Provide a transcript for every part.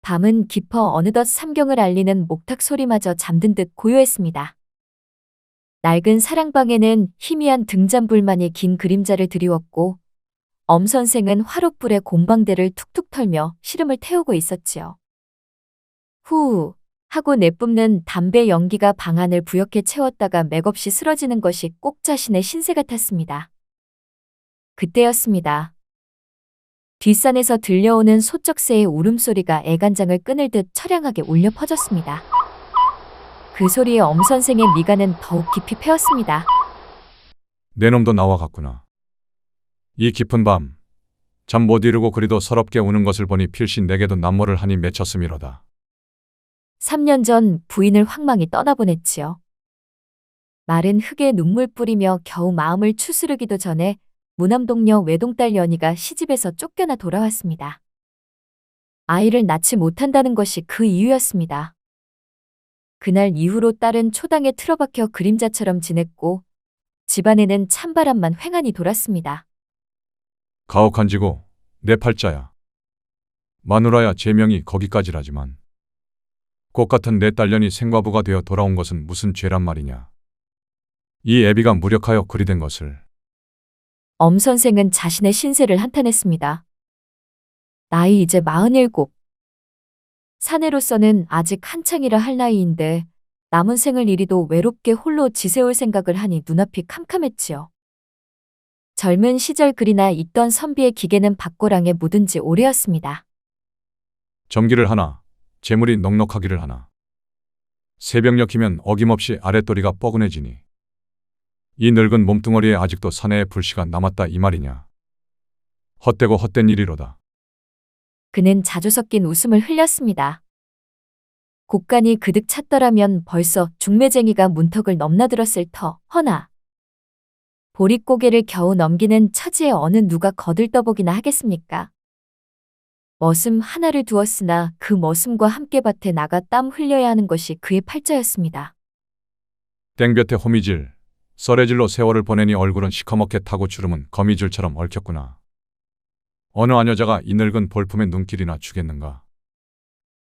밤은 깊어 어느덧 삼경을 알리는 목탁 소리마저 잠든 듯 고요했습니다. 낡은 사랑방에는 희미한 등잔불만이 긴 그림자를 드리웠고 엄 선생은 화롯불에 곰방대를 툭툭 털며 시름을 태우고 있었지요. 후 하고 내뿜는 담배 연기가 방 안을 부옇게 채웠다가 맥없이 쓰러지는 것이 꼭 자신의 신세 같았습니다. 그때였습니다. 뒷산에서 들려오는 소쩍새의 울음소리가 애간장을 끊을 듯 처량하게 울려 퍼졌습니다. 그 소리에 엄 선생의 미간은 더욱 깊이 패였습니다. 내 놈도 나와갔구나. 이 깊은 밤, 잠 못 이루고 그리도 서럽게 우는 것을 보니 필시 내게도 남모를 하니 맺혔음이로다. 3년 전 부인을 황망히 떠나보냈지요. 마른 흙에 눈물 뿌리며 겨우 마음을 추스르기도 전에 무남동녀 외동딸 연희가 시집에서 쫓겨나 돌아왔습니다. 아이를 낳지 못한다는 것이 그 이유였습니다. 그날 이후로 딸은 초당에 틀어박혀 그림자처럼 지냈고 집안에는 찬바람만 횡하니 돌았습니다. 가혹한지고 내 팔자야. 마누라야 제명이 거기까지라지만 꽃같은 내 딸년이 생과부가 되어 돌아온 것은 무슨 죄란 말이냐. 이 애비가 무력하여 그리 된 것을. 엄 선생은 자신의 신세를 한탄했습니다. 나이 이제 47. 사내로서는 아직 한창이라 할 나이인데 남은 생을 이리도 외롭게 홀로 지새울 생각을 하니 눈앞이 캄캄했지요. 젊은 시절 그리나 있던 선비의 기계는 밭고랑에 묻은 지 오래였습니다. 점기를 하나, 재물이 넉넉하기를 하나. 새벽녘이면 어김없이 아랫도리가 뻐근해지니 이 늙은 몸뚱어리에 아직도 사내의 불씨가 남았다 이 말이냐. 헛되고 헛된 일이로다. 그는 자주 섞인 웃음을 흘렸습니다. 곡간이 그득 찼더라면 벌써 중매쟁이가 문턱을 넘나들었을 터. 허나 보릿고개를 겨우 넘기는 처지에 어느 누가 거들떠보기나 하겠습니까? 머슴 하나를 두었으나 그 머슴과 함께 밭에 나가 땀 흘려야 하는 것이 그의 팔자였습니다. 땡볕에 호미질, 썰애질로 세월을 보내니 얼굴은 시커멓게 타고 주름은 거미줄처럼 얽혔구나. 어느 아녀자가 이 늙은 볼품의 눈길이나 주겠는가.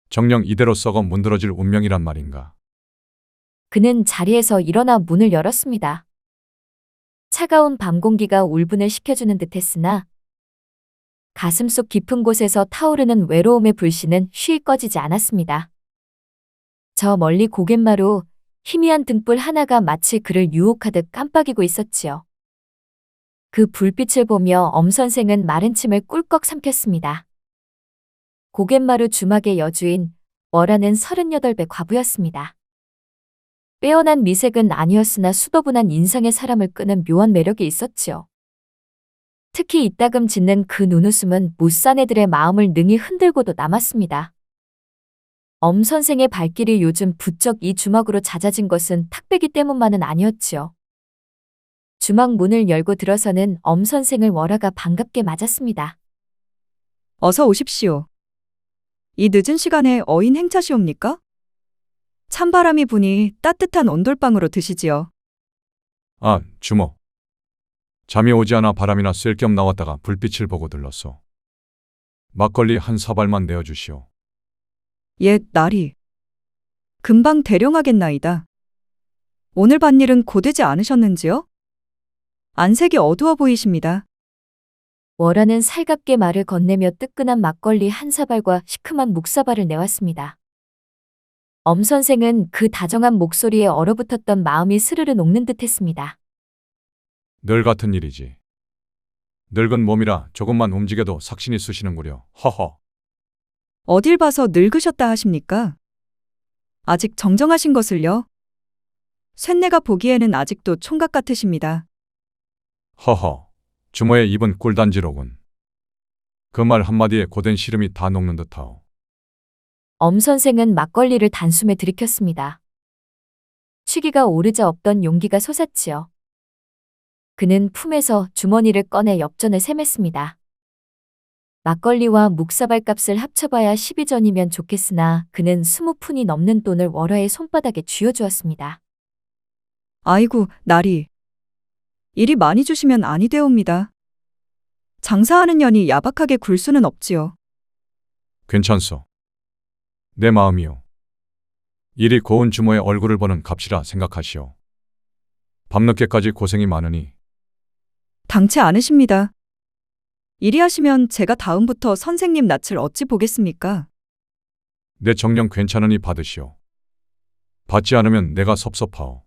정녕 이대로 썩어 문드러질 운명이란 말인가. 그는 자리에서 일어나 문을 열었습니다. 차가운 밤 공기가 울분을 식혀주는 듯했으나 가슴속 깊은 곳에서 타오르는 외로움의 불씨는 쉬이 꺼지지 않았습니다. 저 멀리 고갯마루 희미한 등불 하나가 마치 그를 유혹하듯 깜빡이고 있었지요. 그 불빛을 보며 엄 선생은 마른 침을 꿀꺽 삼켰습니다. 고갯마루 주막의 여주인 월하는 38배 과부였습니다. 빼어난 미색은 아니었으나 수더분한 인상의 사람을 끄는 묘한 매력이 있었지요. 특히 이따금 짓는 그 눈웃음은 무사내들의 마음을 능히 흔들고도 남았습니다. 엄 선생의 발길이 요즘 부쩍 이 주막으로 잦아진 것은 탁배기 때문만은 아니었지요. 주막 문을 열고 들어서는 엄 선생을 월하가 반갑게 맞았습니다. 어서 오십시오. 이 늦은 시간에 어인 행차시옵니까? 찬바람이 부니 따뜻한 온돌방으로 드시지요. 아, 주모. 잠이 오지 않아 바람이나 쐴 겸 나왔다가 불빛을 보고 들렀소. 막걸리 한 사발만 내어주시오. 예, 나리. 금방 대령하겠나이다. 오늘 밭일은 고되지 않으셨는지요? 안색이 어두워 보이십니다. 월하는 살갑게 말을 건네며 뜨끈한 막걸리 한 사발과 시큼한 묵사발을 내왔습니다. 엄 선생은 그 다정한 목소리에 얼어붙었던 마음이 스르르 녹는 듯했습니다. 늘 같은 일이지. 늙은 몸이라 조금만 움직여도 삭신이 쑤시는구려. 허허. 어딜 봐서 늙으셨다 하십니까? 아직 정정하신 것을요? 쇳내가 보기에는 아직도 총각 같으십니다. 허허. 주모의 입은 꿀단지로군. 그 말 한마디에 고된 시름이 다 녹는 듯하오. 엄 선생은 막걸리를 단숨에 들이켰습니다. 취기가 오르자 없던 용기가 솟았지요. 그는 품에서 주머니를 꺼내 엽전을 셈했습니다. 막걸리와 묵사발 값을 합쳐봐야 12전이면 좋겠으나 그는 20푼이 넘는 돈을 월화의 손바닥에 쥐어주었습니다. 아이고, 나리. 일이 많이 주시면 아니 되옵니다. 장사하는 년이 야박하게 굴 수는 없지요. 괜찮소. 내 마음이요. 이리 고운 주모의 얼굴을 보는 값이라 생각하시오. 밤늦게까지 고생이 많으니 당치 않으십니다. 이리 하시면 제가 다음부터 선생님 낯을 어찌 보겠습니까? 내 정령 괜찮으니 받으시오. 받지 않으면 내가 섭섭하오.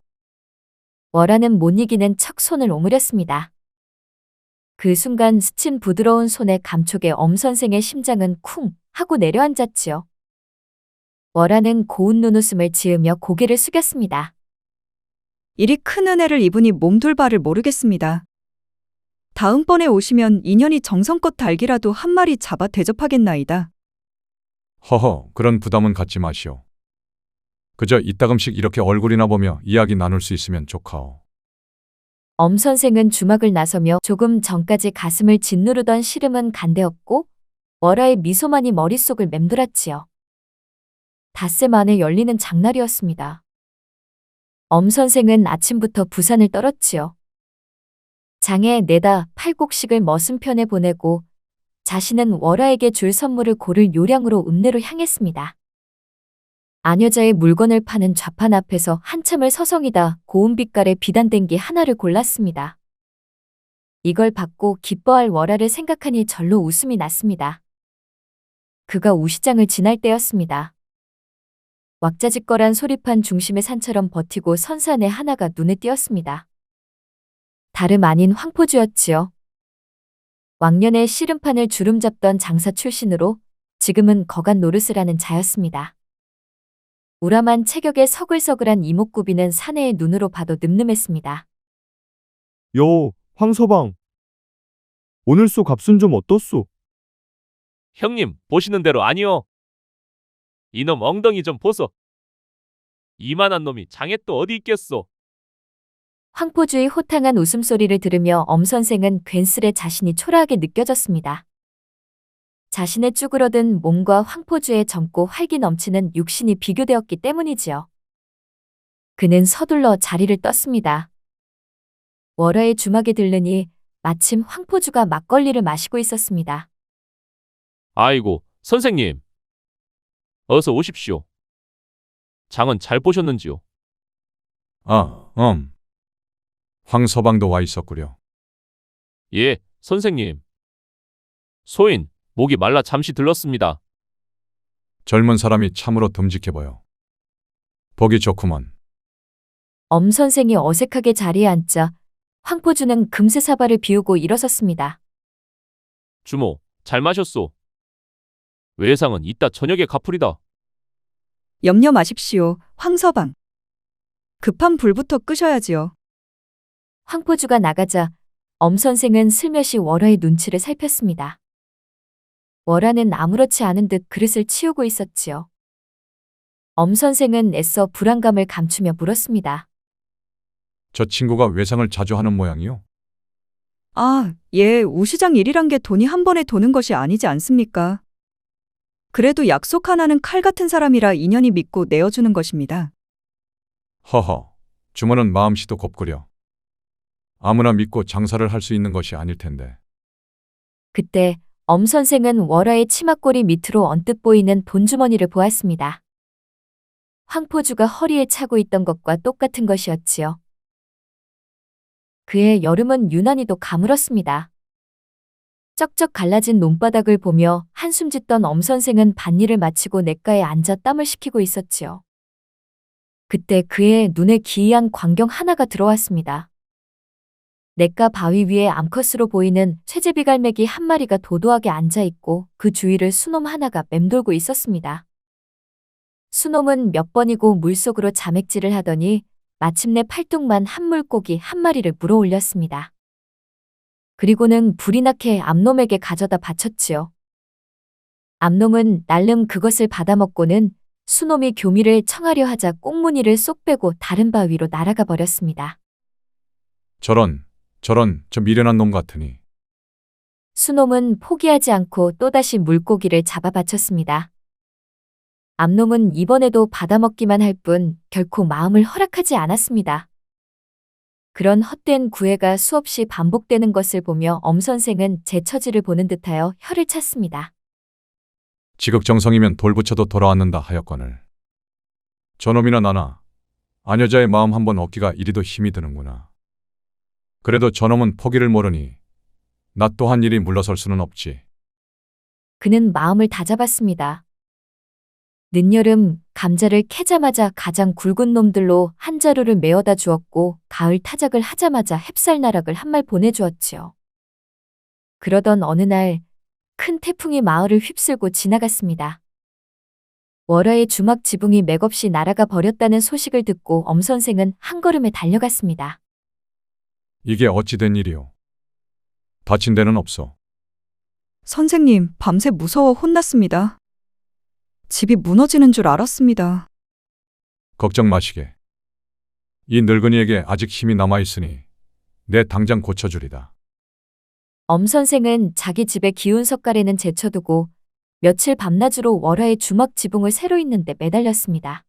월하는 못 이기는 척 손을 오므렸습니다. 그 순간 스친 부드러운 손의 감촉에 엄 선생의 심장은 쿵 하고 내려앉았지요. 월하는 고운 눈웃음을 지으며 고개를 숙였습니다. 이리 큰 은혜를 입으니 몸둘 바를 모르겠습니다. 다음번에 오시면 인연이 정성껏 달기라도 한 마리 잡아 대접하겠나이다. 허허, 그런 부담은 갖지 마시오. 그저 이따금씩 이렇게 얼굴이나 보며 이야기 나눌 수 있으면 좋카오. 엄 선생은 주막을 나서며 조금 전까지 가슴을 짓누르던 시름은 간데없고 월하의 미소만이 머릿속을 맴돌았지요. 닷새 만에 열리는 장날이었습니다. 엄 선생은 아침부터 부산을 떨었지요. 장에 내다 팔곡식을 머슴편에 보내고 자신은 월하에게 줄 선물을 고를 요량으로 읍내로 향했습니다. 아녀자의 물건을 파는 좌판 앞에서 한참을 서성이다 고운 빛깔의 비단댕기 하나를 골랐습니다. 이걸 받고 기뻐할 월하를 생각하니 절로 웃음이 났습니다. 그가 우시장을 지날 때였습니다. 왁자지껄한 소리판 중심의 산처럼 버티고 선산의 하나가 눈에 띄었습니다. 다름 아닌 황포주였지요. 왕년에 씨름판을 주름잡던 장사 출신으로 지금은 거간 노릇을 하는 자였습니다. 우람한 체격의 서글서글한 이목구비는 사내의 눈으로 봐도 늠름했습니다. 여, 황서방. 오늘소 값은 좀 어떻소? 형님, 보시는 대로 아니요. 이놈 엉덩이 좀 보소. 이만한 놈이 장에 또 어디 있겠소? 황포주의 호탕한 웃음소리를 들으며 엄 선생은 괜스레 자신이 초라하게 느껴졌습니다. 자신의 쭈그러든 몸과 황포주의 젊고 활기 넘치는 육신이 비교되었기 때문이지요. 그는 서둘러 자리를 떴습니다. 월화의 주막에 들르니 마침 황포주가 막걸리를 마시고 있었습니다. 아이고, 선생님. 어서 오십시오. 장은 잘 보셨는지요? 아, 황서방도 와 있었구려. 예, 선생님. 소인, 목이 말라 잠시 들렀습니다. 젊은 사람이 참으로 듬직해 보여. 보기 좋구먼. 엄 선생이 어색하게 자리에 앉자 황포주는 금세 사발을 비우고 일어섰습니다. 주모, 잘 마셨소. 외상은 이따 저녁에 갚으리다. 염려 마십시오, 황서방. 급한 불부터 끄셔야지요. 황포주가 나가자 엄 선생은 슬며시 월화의 눈치를 살폈습니다. 월화는 아무렇지 않은 듯 그릇을 치우고 있었지요. 엄 선생은 애써 불안감을 감추며 물었습니다. 저 친구가 외상을 자주 하는 모양이요? 아, 예, 우시장 일이란 게 돈이 한 번에 도는 것이 아니지 않습니까? 그래도 약속 하나는 칼 같은 사람이라 인연이 믿고 내어주는 것입니다. 허허, 주모는 마음씨도 곱구려. 아무나 믿고 장사를 할 수 있는 것이 아닐 텐데. 그때 엄 선생은 월화의 치마꼬리 밑으로 언뜻 보이는 돈주머니를 보았습니다. 황포주가 허리에 차고 있던 것과 똑같은 것이었지요. 그의 여름은 유난히도 가물었습니다. 쩍쩍 갈라진 논바닥을 보며 한숨 짓던 엄 선생은 밭일을 마치고 냇가에 앉아 땀을 식히고 있었지요. 그때 그의 눈에 기이한 광경 하나가 들어왔습니다. 냇가 바위 위에 암컷으로 보이는 쇠제비갈매기 한 마리가 도도하게 앉아있고 그 주위를 수놈 하나가 맴돌고 있었습니다. 수놈은 몇 번이고 물속으로 자맥질을 하더니 마침내 팔뚝만 한 물고기 한 마리를 물어 올렸습니다. 그리고는 불이 나게 암놈에게 가져다 바쳤지요. 암놈은 날름 그것을 받아먹고는 수놈이 교미를 청하려 하자 꽁무니를 쏙 빼고 다른 바위로 날아가 버렸습니다. 저런, 저 미련한 놈 같으니. 수놈은 포기하지 않고 또다시 물고기를 잡아 바쳤습니다. 암놈은 이번에도 받아먹기만 할 뿐 결코 마음을 허락하지 않았습니다. 그런 헛된 구애가 수없이 반복되는 것을 보며 엄 선생은 제 처지를 보는 듯하여 혀를 찼습니다. 지극정성이면 돌부처도 돌아왔는다 하였거늘. 저놈이나 나나 아녀자의 마음 한번 얻기가 이리도 힘이 드는구나. 그래도 저놈은 포기를 모르니 나 또한 이리 물러설 수는 없지. 그는 마음을 다잡았습니다. 늦여름 감자를 캐자마자 가장 굵은 놈들로 한 자루를 메어다 주었고 가을 타작을 하자마자 햅쌀나락을 한 말 보내주었지요. 그러던 어느 날 큰 태풍이 마을을 휩쓸고 지나갔습니다. 월화의 주막 지붕이 맥없이 날아가 버렸다는 소식을 듣고 엄 선생은 한 걸음에 달려갔습니다. 이게 어찌 된 일이오? 다친 데는 없어. 선생님, 밤새 무서워 혼났습니다. 집이 무너지는 줄 알았습니다. 걱정 마시게. 이 늙은이에게 아직 힘이 남아있으니 내 당장 고쳐주리다. 엄 선생은 자기 집에 기운 석가래는 제쳐두고 며칠 밤낮으로 월화의 주막 지붕을 새로 잇는데 매달렸습니다.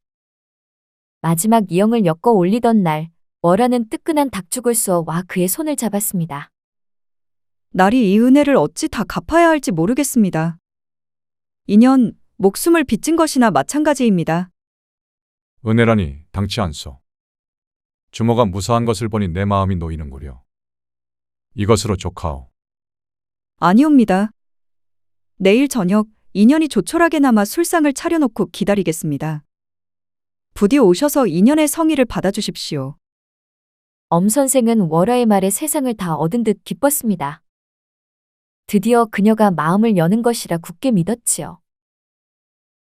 마지막 이형을 엮어 올리던 날 월화는 뜨끈한 닭죽을 쏘어 와 그의 손을 잡았습니다. 날이 이 은혜를 어찌 다 갚아야 할지 모르겠습니다. 인연, 목숨을 빚진 것이나 마찬가지입니다. 은혜라니 당치 않소. 주모가 무사한 것을 보니 내 마음이 놓이는구려. 이것으로 족하오. 아니옵니다. 내일 저녁 인연이 조촐하게나마 술상을 차려놓고 기다리겠습니다. 부디 오셔서 인연의 성의를 받아주십시오. 엄 선생은 월화의 말에 세상을 다 얻은 듯 기뻤습니다. 드디어 그녀가 마음을 여는 것이라 굳게 믿었지요.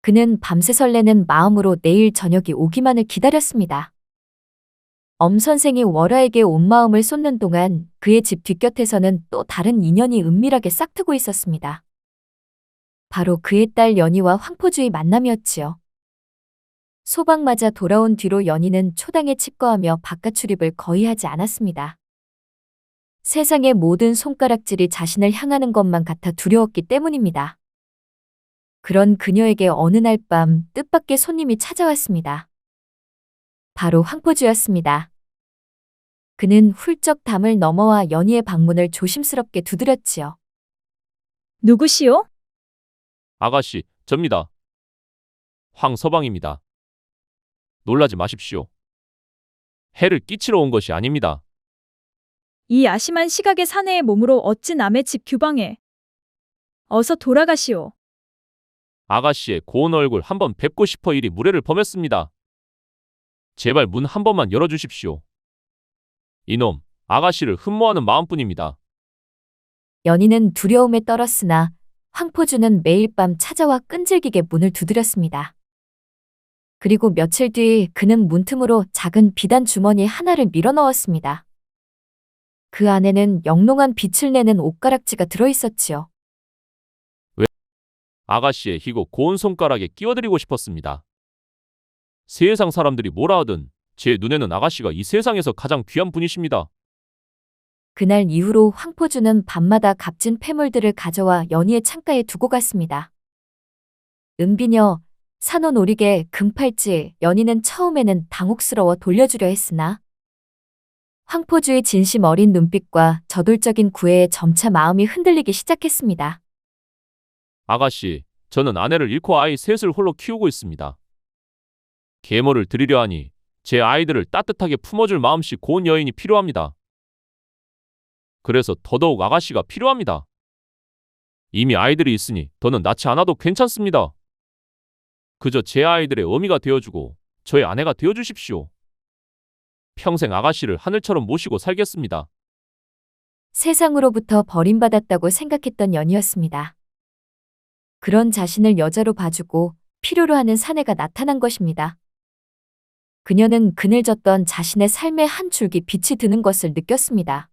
그는 밤새 설레는 마음으로 내일 저녁이 오기만을 기다렸습니다. 엄 선생이 월화에게 온 마음을 쏟는 동안 그의 집 뒷곁에서는 또 다른 인연이 은밀하게 싹트고 있었습니다. 바로 그의 딸 연희와 황포주의 만남이었지요. 소방 맞아 돌아온 뒤로 연희는 초당에 칩거하며 바깥 출입을 거의 하지 않았습니다. 세상의 모든 손가락질이 자신을 향하는 것만 같아 두려웠기 때문입니다. 그런 그녀에게 어느 날 밤 뜻밖의 손님이 찾아왔습니다. 바로 황포주였습니다. 그는 훌쩍 담을 넘어와 연희의 방문을 조심스럽게 두드렸지요. 누구시오? 아가씨, 접니다. 황서방입니다. 놀라지 마십시오. 해를 끼치러 온 것이 아닙니다. 이 야심한 시각의 사내의 몸으로 어찌 남의 집 규방에. 어서 돌아가시오. 아가씨의 고운 얼굴 한번 뵙고 싶어 이리 무례를 범했습니다. 제발 문 한 번만 열어주십시오. 이놈, 아가씨를 흠모하는 마음뿐입니다. 연희는 두려움에 떨었으나 황포주는 매일 밤 찾아와 끈질기게 문을 두드렸습니다. 그리고 며칠 뒤 그는 문틈으로 작은 비단 주머니 하나를 밀어넣었습니다. 그 안에는 영롱한 빛을 내는 옷가락지가 들어있었지요. 아가씨의 희고 고운 손가락에 끼워드리고 싶었습니다. 세상 사람들이 뭐라 하든 제 눈에는 아가씨가 이 세상에서 가장 귀한 분이십니다. 그날 이후로 황포주는 밤마다 값진 폐물들을 가져와 연희의 창가에 두고 갔습니다. 은비녀, 산호놀이개, 금팔찌, 연희는 처음에는 당혹스러워 돌려주려 했으나 황포주의 진심 어린 눈빛과 저돌적인 구애에 점차 마음이 흔들리기 시작했습니다. 아가씨, 저는 아내를 잃고 아이 셋을 홀로 키우고 있습니다. 계모를 드리려 하니 제 아이들을 따뜻하게 품어줄 마음씨 고운 여인이 필요합니다. 그래서 더더욱 아가씨가 필요합니다. 이미 아이들이 있으니 더는 낳지 않아도 괜찮습니다. 그저 제 아이들의 어미가 되어주고 저의 아내가 되어주십시오. 평생 아가씨를 하늘처럼 모시고 살겠습니다. 세상으로부터 버림받았다고 생각했던 연희였습니다. 그런 자신을 여자로 봐주고 필요로 하는 사내가 나타난 것입니다. 그녀는 그늘졌던 자신의 삶의 한 줄기 빛이 드는 것을 느꼈습니다.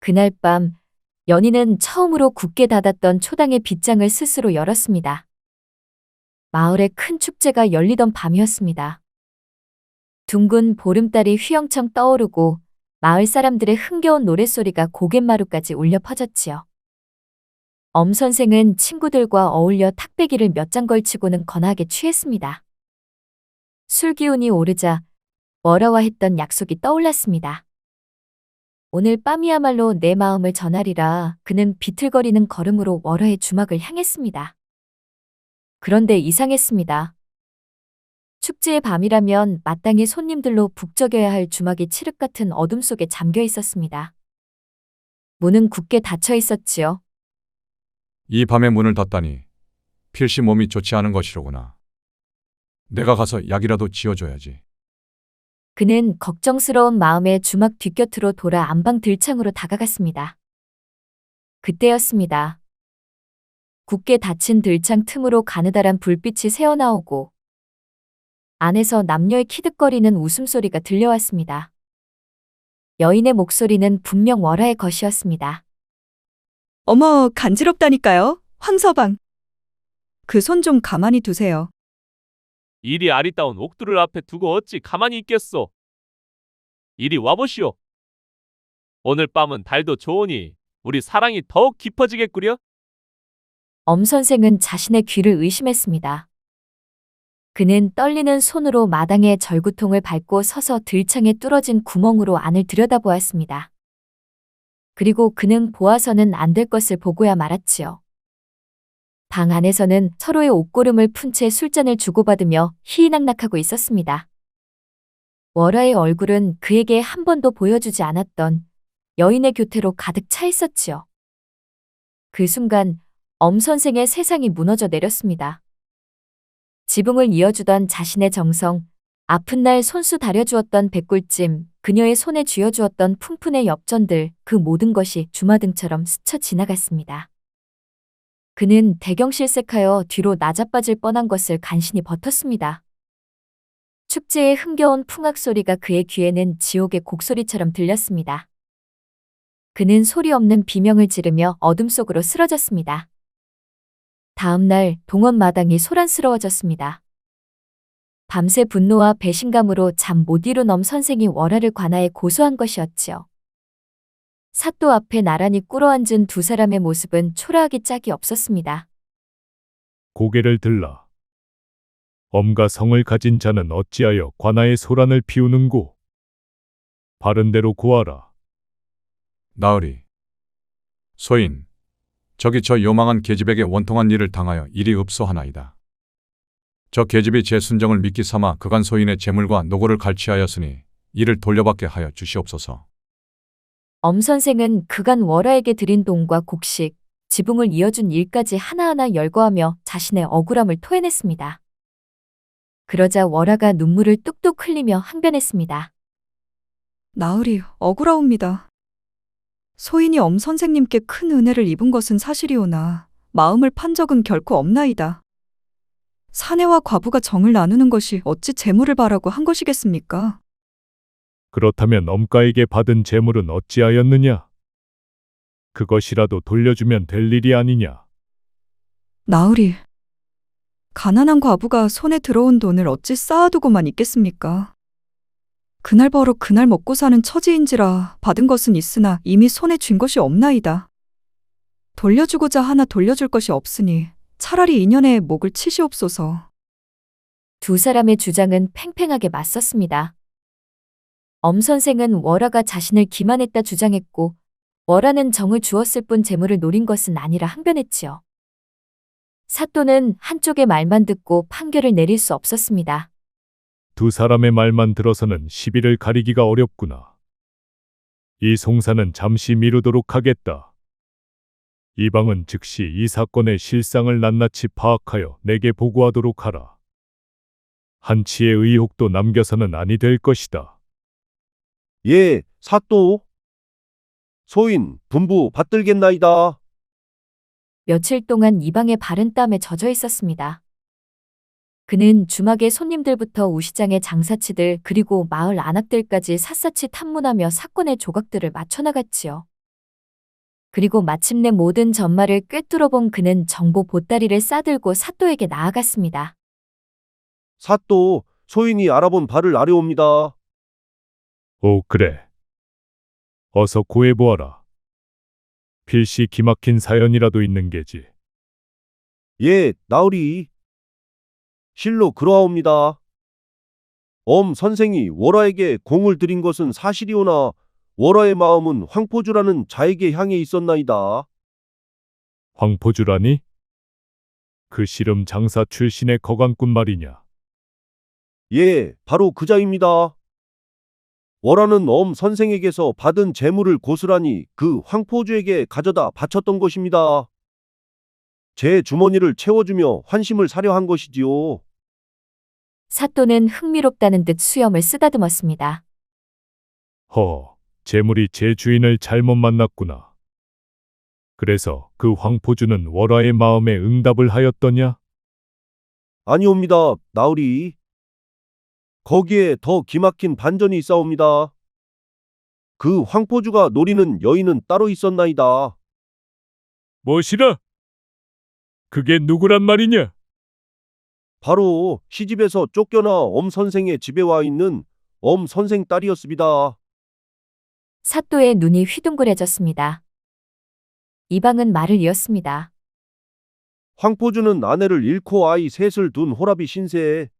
그날 밤 연희는 처음으로 굳게 닫았던 초당의 빗장을 스스로 열었습니다. 마을에 큰 축제가 열리던 밤이었습니다. 둥근 보름달이 휘영청 떠오르고 마을 사람들의 흥겨운 노랫소리가 고갯마루까지 울려 퍼졌지요. 엄 선생은 친구들과 어울려 탁배기를 몇 장 걸치고는 거나하게 취했습니다. 술 기운이 오르자 월화와 했던 약속이 떠올랐습니다. 오늘 밤이야말로 내 마음을 전하리라. 그는 비틀거리는 걸음으로 월화의 주막을 향했습니다. 그런데 이상했습니다. 축제의 밤이라면 마땅히 손님들로 북적여야 할 주막이 칠흑 같은 어둠 속에 잠겨 있었습니다. 문은 굳게 닫혀 있었지요. 이 밤에 문을 닫다니 필시 몸이 좋지 않은 것이로구나. 내가 가서 약이라도 지어줘야지. 그는 걱정스러운 마음에 주막 뒷곁으로 돌아 안방 들창으로 다가갔습니다. 그때였습니다. 굳게 닫힌 들창 틈으로 가느다란 불빛이 새어나오고 안에서 남녀의 키득거리는 웃음소리가 들려왔습니다. 여인의 목소리는 분명 월하의 것이었습니다. 어머, 간지럽다니까요. 황서방. 그 손 좀 가만히 두세요. 이리 아리따운 옥두를 앞에 두고 어찌 가만히 있겠소. 이리 와보시오. 오늘 밤은 달도 좋으니 우리 사랑이 더욱 깊어지겠구려. 엄 선생은 자신의 귀를 의심했습니다. 그는 떨리는 손으로 마당에 절구통을 밟고 서서 들창에 뚫어진 구멍으로 안을 들여다보았습니다. 그리고 그는 보아서는 안 될 것을 보고야 말았지요. 방 안에서는 서로의 옷고름을 푼 채 술잔을 주고받으며 희희낙낙하고 있었습니다. 월화의 얼굴은 그에게 한 번도 보여주지 않았던 여인의 교태로 가득 차 있었지요. 그 순간 엄 선생의 세상이 무너져 내렸습니다. 지붕을 이어주던 자신의 정성, 아픈 날 손수 다려주었던 백골찜, 그녀의 손에 쥐어주었던 품푼의 엽전들, 그 모든 것이 주마등처럼 스쳐 지나갔습니다. 그는 대경실색하여 뒤로 낮아빠질 뻔한 것을 간신히 버텼습니다. 축제의 흥겨운 풍악 소리가 그의 귀에는 지옥의 곡소리처럼 들렸습니다. 그는 소리 없는 비명을 지르며 어둠 속으로 쓰러졌습니다. 다음 날 동원 마당이 소란스러워졌습니다. 밤새 분노와 배신감으로 잠 못 이룬 엄 선생이 월화를 관하에 고소한 것이었지요. 삿도 앞에 나란히 꿇어앉은 두 사람의 모습은 초라하기 짝이 없었습니다. 고개를 들라. 엄과 성을 가진 자는 어찌하여 관아의 소란을 피우는고? 바른 대로 고하라. 나으리. 소인. 저기 저 요망한 계집에게 원통한 일을 당하여 일이 읍소하나이다. 저 계집이 제 순정을 미끼 삼아 그간 소인의 재물과 노고를 갈취하였으니 이를 돌려받게 하여 주시옵소서. 엄 선생은 그간 월화에게 드린 돈과 곡식, 지붕을 이어준 일까지 하나하나 열거하며 자신의 억울함을 토해냈습니다. 그러자 월화가 눈물을 뚝뚝 흘리며 항변했습니다. 나으리, 억울하옵니다. 소인이 엄 선생님께 큰 은혜를 입은 것은 사실이오나 마음을 판 적은 결코 없나이다. 사내와 과부가 정을 나누는 것이 어찌 재물을 바라고 한 것이겠습니까? 그렇다면 엄가에게 받은 재물은 어찌하였느냐? 그것이라도 돌려주면 될 일이 아니냐? 나으리, 가난한 과부가 손에 들어온 돈을 어찌 쌓아두고만 있겠습니까? 그날 벌어 그날 먹고 사는 처지인지라 받은 것은 있으나 이미 손에 쥔 것이 없나이다. 돌려주고자 하나 돌려줄 것이 없으니 차라리 인연에 목을 치시옵소서. 두 사람의 주장은 팽팽하게 맞섰습니다. 엄 선생은 월화가 자신을 기만했다 주장했고 월화는 정을 주었을 뿐 재물을 노린 것은 아니라 항변했지요. 삿도는 한쪽의 말만 듣고 판결을 내릴 수 없었습니다. 두 사람의 말만 들어서는 시비를 가리기가 어렵구나. 이 송사는 잠시 미루도록 하겠다. 이방은 즉시 이 사건의 실상을 낱낱이 파악하여 내게 보고하도록 하라. 한치의 의혹도 남겨서는 아니 될 것이다. 예, 사또. 소인 분부 받들겠나이다. 며칠 동안 이방의 발은 땀에 젖어 있었습니다. 그는 주막의 손님들부터 우시장의 장사치들 그리고 마을 안악들까지 샅샅이 탐문하며 사건의 조각들을 맞춰나갔지요. 그리고 마침내 모든 전말을 꿰뚫어본 그는 정보 보따리를 싸들고 사또에게 나아갔습니다. 사또, 소인이 알아본 바를 아뢰옵니다. 오, 그래. 어서 고해보아라. 필시 기막힌 사연이라도 있는 게지. 예, 나으리. 실로 그러하옵니다. 엄 선생이 월화에게 공을 들인 것은 사실이오나 월화의 마음은 황포주라는 자에게 향해 있었나이다. 황포주라니? 그 씨름 장사 출신의 거강꾼 말이냐? 예, 바로 그자입니다. 월화는 엄 선생에게서 받은 재물을 고스란히 그 황포주에게 가져다 바쳤던 것입니다. 제 주머니를 채워주며 환심을 사려 한 것이지요. 사또는 흥미롭다는 듯 수염을 쓰다듬었습니다. 재물이 제 주인을 잘못 만났구나. 그래서 그 황포주는 월화의 마음에 응답을 하였더냐? 아니옵니다, 나으리. 거기에 더 기막힌 반전이 있사옵니다. 그 황포주가 노리는 여인은 따로 있었나이다. 무엇이라? 그게 누구란 말이냐? 바로 시집에서 쫓겨나 엄 선생의 집에 와 있는 엄 선생 딸이었습니다. 사또의 눈이 휘둥그레졌습니다. 이방은 말을 이었습니다. 황포주는 아내를 잃고 아이 셋을 둔 호라비 신세에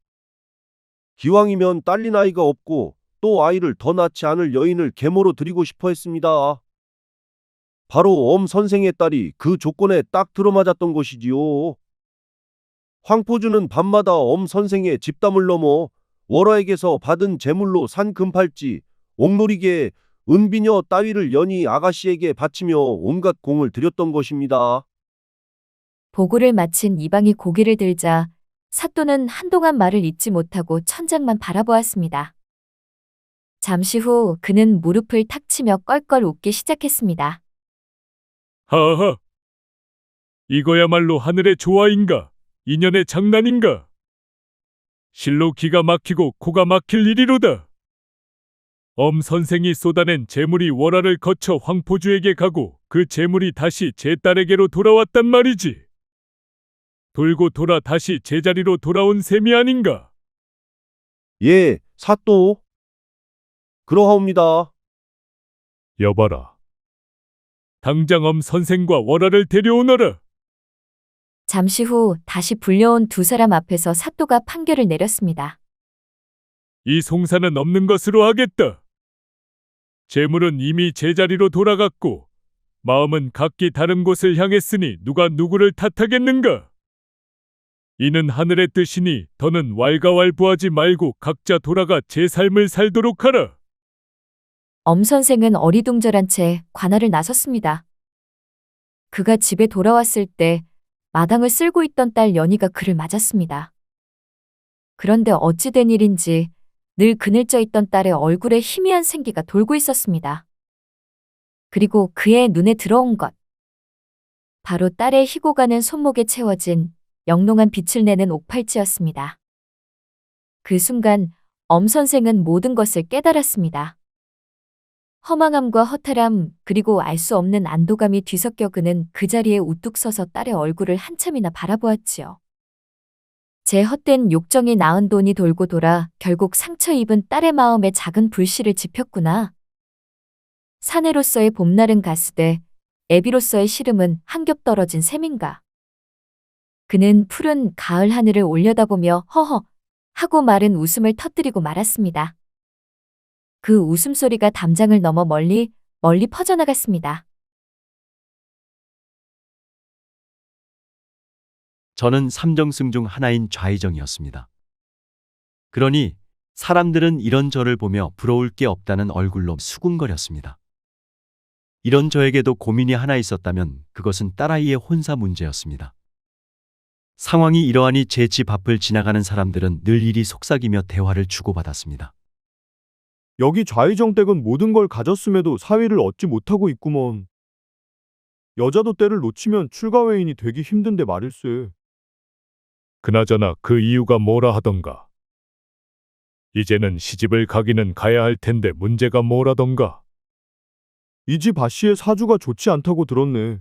기왕이면 딸린 아이가 없고 또 아이를 더 낳지 않을 여인을 계모로 드리고 싶어 했습니다. 바로 엄 선생의 딸이 그 조건에 딱 들어맞았던 것이지요. 황포주는 밤마다 엄 선생의 집담을 넘어 월화에게서 받은 재물로 산 금팔찌, 옥놀이개, 은비녀 따위를 연히 아가씨에게 바치며 온갖 공을 들였던 것입니다. 보고를 마친 이방이 고개를 들자 사또는 한동안 말을 잇지 못하고 천장만 바라보았습니다. 잠시 후 그는 무릎을 탁 치며 껄껄 웃기 시작했습니다. 하하. 이거야말로 하늘의 조화인가? 인연의 장난인가? 실로 기가 막히고 코가 막힐 일이로다. 엄 선생이 쏟아낸 재물이 월화를 거쳐 황포주에게 가고 그 재물이 다시 제 딸에게로 돌아왔단 말이지. 돌고 돌아 다시 제자리로 돌아온 셈이 아닌가? 예, 사또. 그러하옵니다. 여봐라. 당장 엄 선생과 월화를 데려오너라. 잠시 후 다시 불려온 두 사람 앞에서 사또가 판결을 내렸습니다. 이 송사는 없는 것으로 하겠다. 재물은 이미 제자리로 돌아갔고 마음은 각기 다른 곳을 향했으니 누가 누구를 탓하겠는가? 이는 하늘의 뜻이니 더는 왈가왈부하지 말고 각자 돌아가 제 삶을 살도록 하라. 엄 선생은 어리둥절한 채 관할을 나섰습니다. 그가 집에 돌아왔을 때 마당을 쓸고 있던 딸 연희가 그를 맞았습니다. 그런데 어찌 된 일인지 늘 그늘져 있던 딸의 얼굴에 희미한 생기가 돌고 있었습니다. 그리고 그의 눈에 들어온 것. 바로 딸의 희고 가는 손목에 채워진 영롱한 빛을 내는 옥팔찌였습니다. 그 순간 엄 선생은 모든 것을 깨달았습니다. 허망함과 허탈함 그리고 알 수 없는 안도감이 뒤섞여 그는 그 자리에 우뚝 서서 딸의 얼굴을 한참이나 바라보았지요. 제 헛된 욕정이 낳은 돈이 돌고 돌아 결국 상처 입은 딸의 마음에 작은 불씨를 지폈구나. 사내로서의 봄날은 가스되 애비로서의 시름은 한 겹 떨어진 셈인가. 그는 푸른 가을 하늘을 올려다보며 허허 하고 마른 웃음을 터뜨리고 말았습니다. 그 웃음소리가 담장을 넘어 멀리 퍼져나갔습니다. 저는 삼정승 중 하나인 좌의정이었습니다. 그러니 사람들은 이런 저를 보며 부러울 게 없다는 얼굴로 수군거렸습니다. 이런 저에게도 고민이 하나 있었다면 그것은 딸아이의 혼사 문제였습니다. 상황이 이러하니 제 집 앞을 지나가는 사람들은 늘 이리 속삭이며 대화를 주고받았습니다. 여기 좌의정 댁은 모든 걸 가졌음에도 사위를 얻지 못하고 있구먼. 여자도 때를 놓치면 출가회인이 되기 힘든데 말일세. 그나저나 그 이유가 뭐라 하던가. 이제는 시집을 가기는 가야 할 텐데 문제가 뭐라던가. 이 집 아씨의 사주가 좋지 않다고 들었네.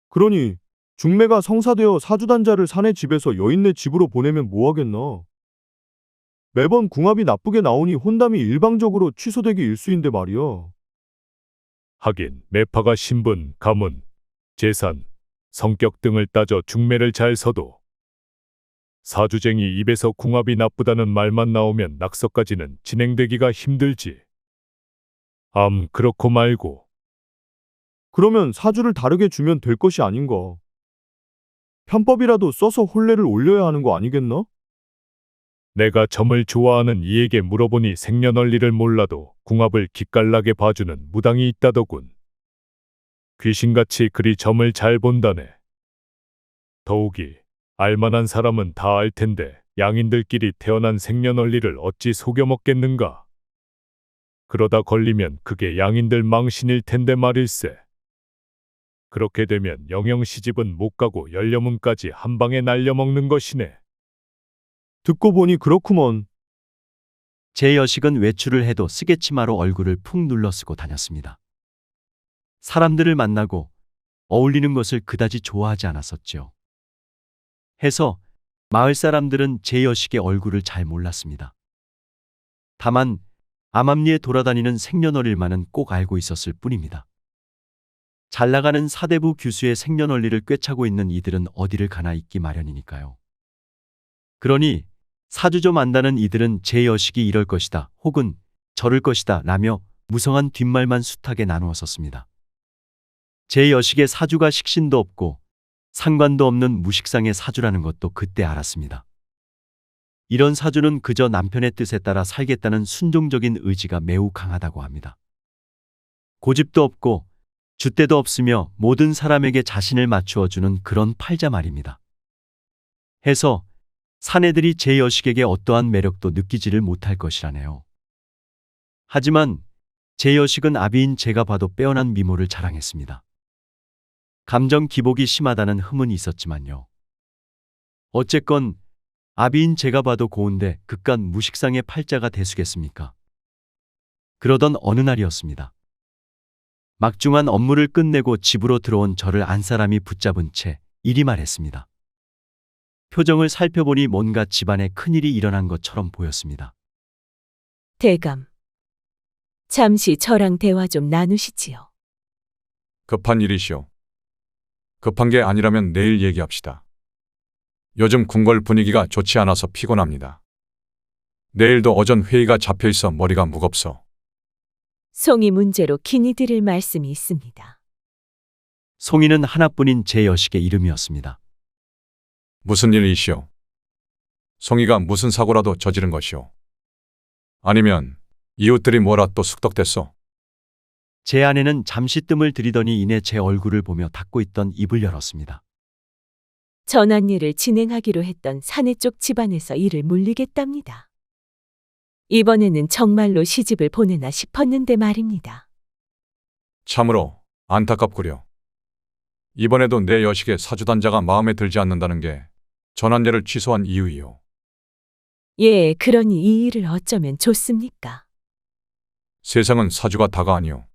그러니 중매가 성사되어 사주단자를 사내 집에서 여인네 집으로 보내면 뭐하겠나. 매번 궁합이 나쁘게 나오니 혼담이 일방적으로 취소되기 일쑤인데 말이야. 하긴 매파가 신분, 가문, 재산, 성격 등을 따져 중매를 잘 서도 사주쟁이 입에서 궁합이 나쁘다는 말만 나오면 낙서까지는 진행되기가 힘들지. 그렇고 말고. 그러면 사주를 다르게 주면 될 것이 아닌가. 편법이라도 써서 혼례를 올려야 하는 거 아니겠나? 내가 점을 좋아하는 이에게 물어보니 생년월일을 몰라도 궁합을 기깔나게 봐주는 무당이 있다더군. 귀신같이 그리 점을 잘 본다네. 더욱이 알만한 사람은 다 알 텐데 양인들끼리 태어난 생년월일을 어찌 속여먹겠는가. 그러다 걸리면 그게 양인들 망신일 텐데 말일세. 그렇게 되면 영영 시집은 못 가고 연려문까지 한 방에 날려먹는 것이네. 듣고 보니 그렇구먼. 제 여식은 외출을 해도 쓰개치마로 얼굴을 푹 눌러 쓰고 다녔습니다. 사람들을 만나고 어울리는 것을 그다지 좋아하지 않았었죠. 해서 마을 사람들은 제 여식의 얼굴을 잘 몰랐습니다. 다만 암암리에 돌아다니는 생년월일만은 꼭 알고 있었을 뿐입니다. 잘 나가는 사대부 규수의 생년월일을 꿰차고 있는 이들은 어디를 가나 있기 마련이니까요. 그러니 사주 좀 안다는 이들은 제 여식이 이럴 것이다 혹은 저럴 것이다 라며 무성한 뒷말만 숱하게 나누어 썼습니다. 제 여식의 사주가 식신도 없고 상관도 없는 무식상의 사주라는 것도 그때 알았습니다. 이런 사주는 그저 남편의 뜻에 따라 살겠다는 순종적인 의지가 매우 강하다고 합니다. 고집도 없고 줏대도 없으며 모든 사람에게 자신을 맞추어 주는 그런 팔자 말입니다. 해서 사내들이 제 여식에게 어떠한 매력도 느끼지를 못할 것이라네요. 하지만 제 여식은 아비인 제가 봐도 빼어난 미모를 자랑했습니다. 감정 기복이 심하다는 흠은 있었지만요. 어쨌건 아비인 제가 봐도 고운데 그깟 무식상의 팔자가 대수겠습니까? 그러던 어느 날이었습니다. 막중한 업무를 끝내고 집으로 들어온 저를 안 사람이 붙잡은 채 이리 말했습니다. 표정을 살펴보니 뭔가 집안에 큰일이 일어난 것처럼 보였습니다. 대감, 잠시 저랑 대화 좀 나누시지요. 급한 일이시오. 급한 게 아니라면 내일 얘기합시다. 요즘 궁궐 분위기가 좋지 않아서 피곤합니다. 내일도 오전 회의가 잡혀 있어 머리가 무겁소. 송이 문제로 긴히 드릴 말씀이 있습니다. 송이는 하나뿐인 제 여식의 이름이었습니다. 무슨 일이시오? 송이가 무슨 사고라도 저지른 것이오? 아니면 이웃들이 뭐라 또 숙덕됐소? 제 아내는 잠시 뜸을 들이더니 이내 제 얼굴을 보며 닫고 있던 입을 열었습니다. 전환일을 진행하기로 했던 사내 쪽 집안에서 일을 물리겠답니다. 이번에는 정말로 시집을 보내나 싶었는데 말입니다. 참으로 안타깝구려. 이번에도 내 여식의 사주단자가 마음에 들지 않는다는 게 전환례를 취소한 이유이요. 예, 그러니 이 일을 어쩌면 좋습니까? 세상은 사주가 다가 아니오.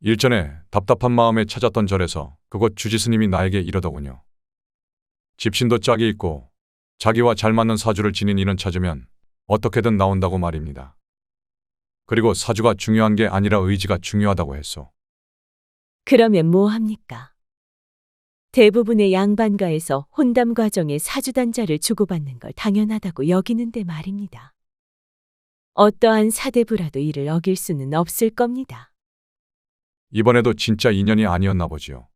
일전에 답답한 마음에 찾았던 절에서 그곳 주지스님이 나에게 이러더군요. 집신도 짝이 있고 자기와 잘 맞는 사주를 지닌 이는 찾으면 어떻게든 나온다고 말입니다. 그리고 사주가 중요한 게 아니라 의지가 중요하다고 했소. 그러면 뭐 합니까? 대부분의 양반가에서 혼담 과정에 사주단자를 주고받는 걸 당연하다고 여기는데 말입니다. 어떠한 사대부라도 이를 어길 수는 없을 겁니다. 이번에도 진짜 인연이 아니었나 보지요.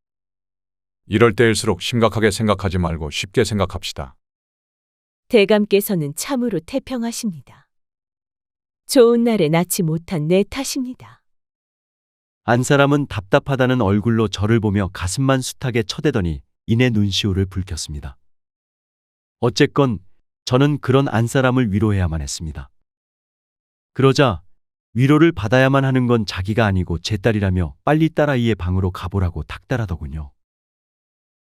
이럴 때일수록 심각하게 생각하지 말고 쉽게 생각합시다. 대감께서는 참으로 태평하십니다. 좋은 날에 낳지 못한 내 탓입니다. 안 사람은 답답하다는 얼굴로 저를 보며 가슴만 숱하게 쳐대더니 이내 눈시울을 붉혔습니다. 어쨌건 저는 그런 안 사람을 위로해야만 했습니다. 그러자 위로를 받아야만 하는 건 자기가 아니고 제 딸이라며 빨리 딸아이의 방으로 가보라고 닥달하더군요.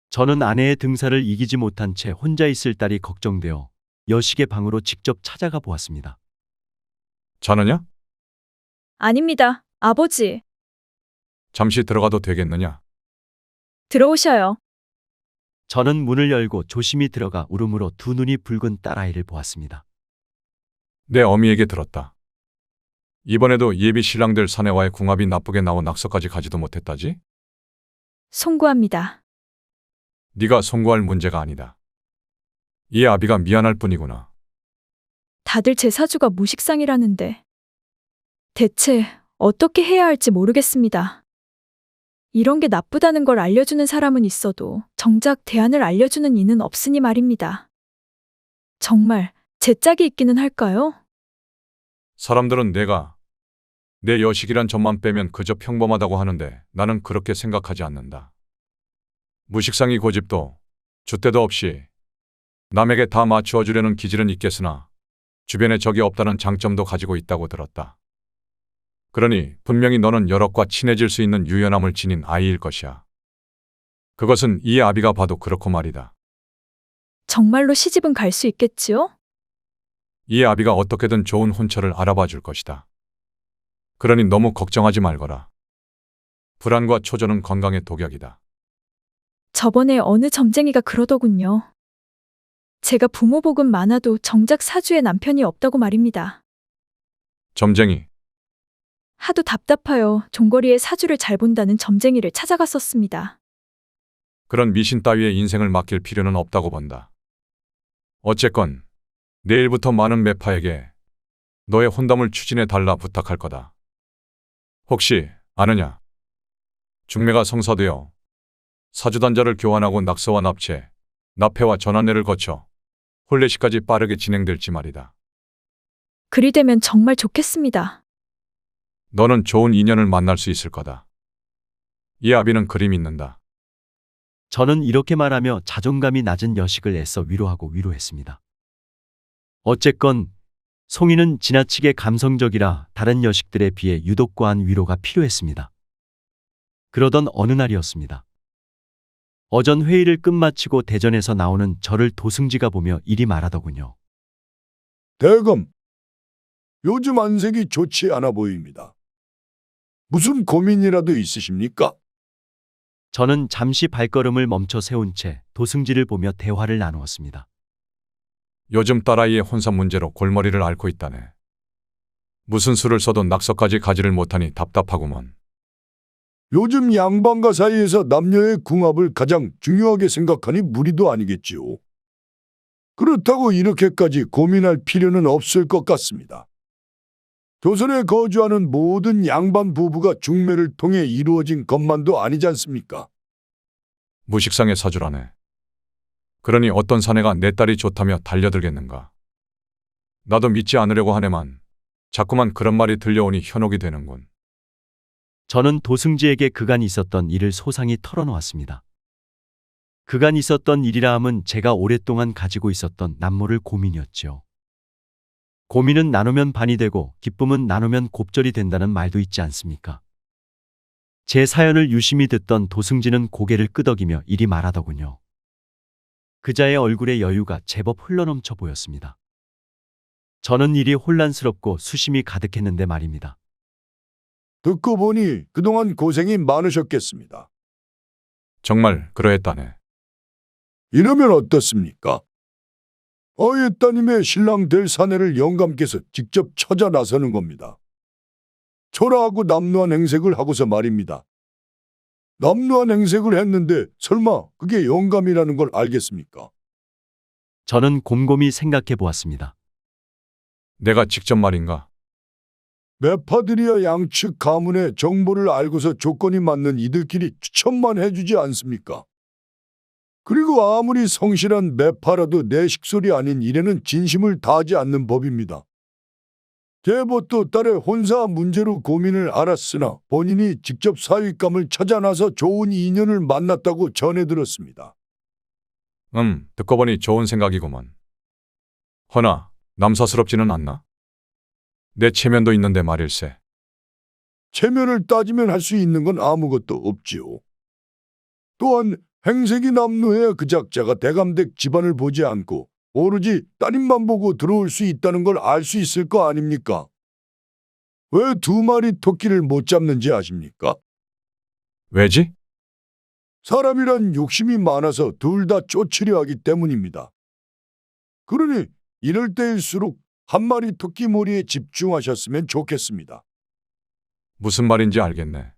저는 아내의 등살을 이기지 못한 채 혼자 있을 딸이 걱정되어 여식의 방으로 직접 찾아가 보았습니다. 자느냐? 아닙니다. 아버지, 잠시 들어가도 되겠느냐? 들어오셔요. 저는 문을 열고 조심히 들어가 울음으로 두 눈이 붉은 딸아이를 보았습니다. 내 어미에게 들었다. 이번에도 예비 신랑들 사내와의 궁합이 나쁘게 나오 낙서까지 가지도 못했다지? 송구합니다. 네가 송구할 문제가 아니다. 이 아비가 미안할 뿐이구나. 다들 제 사주가 무식상이라는데 대체 어떻게 해야 할지 모르겠습니다. 이런 게 나쁘다는 걸 알려주는 사람은 있어도 정작 대안을 알려주는 이는 없으니 말입니다. 정말 제 짝이 있기는 할까요? 사람들은 내가 내 여식이란 점만 빼면 그저 평범하다고 하는데 나는 그렇게 생각하지 않는다. 무식상이 고집도 줏대도 없이 남에게 다 맞추어 주려는 기질은 있겠으나 주변에 적이 없다는 장점도 가지고 있다고 들었다. 그러니 분명히 너는 여럿과 친해질 수 있는 유연함을 지닌 아이일 것이야. 그것은 이 아비가 봐도 그렇고 말이다. 정말로 시집은 갈 수 있겠지요? 이 아비가 어떻게든 좋은 혼처를 알아봐 줄 것이다. 그러니 너무 걱정하지 말거라. 불안과 초조는 건강의 독약이다. 저번에 어느 점쟁이가 그러더군요. 제가 부모 복은 많아도 정작 사주에 남편이 없다고 말입니다. 점쟁이, 하도 답답하여 종거리에 사주를 잘 본다는 점쟁이를 찾아갔었습니다. 그런 미신 따위에 인생을 맡길 필요는 없다고 본다. 어쨌건 내일부터 많은 매파에게 너의 혼담을 추진해 달라 부탁할 거다. 혹시 아느냐? 중매가 성사되어 사주단자를 교환하고 낙서와 납체, 납회와 전환례를 거쳐 혼례식까지 빠르게 진행될지 말이다. 그리 되면 정말 좋겠습니다. 너는 좋은 인연을 만날 수 있을 거다. 이 아비는 그리 믿는다. 저는 이렇게 말하며 자존감이 낮은 여식을 애써 위로하고 위로했습니다. 어쨌건 송이는 지나치게 감성적이라 다른 여식들에 비해 유독 과한 위로가 필요했습니다. 그러던 어느 날이었습니다. 어전 회의를 끝마치고 대전에서 나오는 저를 도승지가 보며 이리 말하더군요. 대검, 요즘 안색이 좋지 않아 보입니다. 무슨 고민이라도 있으십니까? 저는 잠시 발걸음을 멈춰 세운 채 도승지를 보며 대화를 나누었습니다. 요즘 딸아이의 혼사 문제로 골머리를 앓고 있다네. 무슨 수를 써도 낙서까지 가지를 못하니 답답하구먼. 요즘 양반가 사이에서 남녀의 궁합을 가장 중요하게 생각하니 무리도 아니겠지요. 그렇다고 이렇게까지 고민할 필요는 없을 것 같습니다. 조선에 거주하는 모든 양반 부부가 중매를 통해 이루어진 것만도 아니지 않습니까? 무식상의 사주라네. 그러니 어떤 사내가 내 딸이 좋다며 달려들겠는가. 나도 믿지 않으려고 하네만 자꾸만 그런 말이 들려오니 현혹이 되는군. 저는 도승지에게 그간 있었던 일을 소상히 털어놓았습니다. 그간 있었던 일이라 함은 제가 오랫동안 가지고 있었던 남모를 고민이었지요. 고민은 나누면 반이 되고 기쁨은 나누면 곱절이 된다는 말도 있지 않습니까? 제 사연을 유심히 듣던 도승지는 고개를 끄덕이며 이리 말하더군요. 그자의 얼굴에 여유가 제법 흘러넘쳐 보였습니다. 저는 일이 혼란스럽고 수심이 가득했는데 말입니다. 듣고 보니 그동안 고생이 많으셨겠습니다. 정말 그러했다네. 이러면 어떻습니까? 어의 따님의 신랑 될 사내를 영감께서 직접 찾아 나서는 겁니다. 초라하고 남루한 행색을 하고서 말입니다. 남루한 행색을 했는데 설마 그게 영감이라는 걸 알겠습니까? 저는 곰곰이 생각해 보았습니다. 내가 직접 말인가? 매파들이야 양측 가문의 정보를 알고서 조건이 맞는 이들끼리 추천만 해주지 않습니까? 그리고 아무리 성실한 매파라도 내 식솔이 아닌 일에는 진심을 다하지 않는 법입니다. 대보도 딸의 혼사 문제로 고민을 알았으나 본인이 직접 사윗감을 찾아 나서 좋은 인연을 만났다고 전해 들었습니다. 듣고 보니 좋은 생각이구먼. 허나 남사스럽지는 않나? 내 체면도 있는데 말일세. 체면을 따지면 할 수 있는 건 아무것도 없지요. 또한 행색이 남루해야 그 작자가 대감댁 집안을 보지 않고 오로지 따님만 보고 들어올 수 있다는 걸 알 수 있을 거 아닙니까? 왜 두 마리 토끼를 못 잡는지 아십니까? 왜지? 사람이란 욕심이 많아서 둘 다 쫓으려 하기 때문입니다. 그러니 이럴 때일수록 한 마리 토끼 몰이에 집중하셨으면 좋겠습니다. 무슨 말인지 알겠네.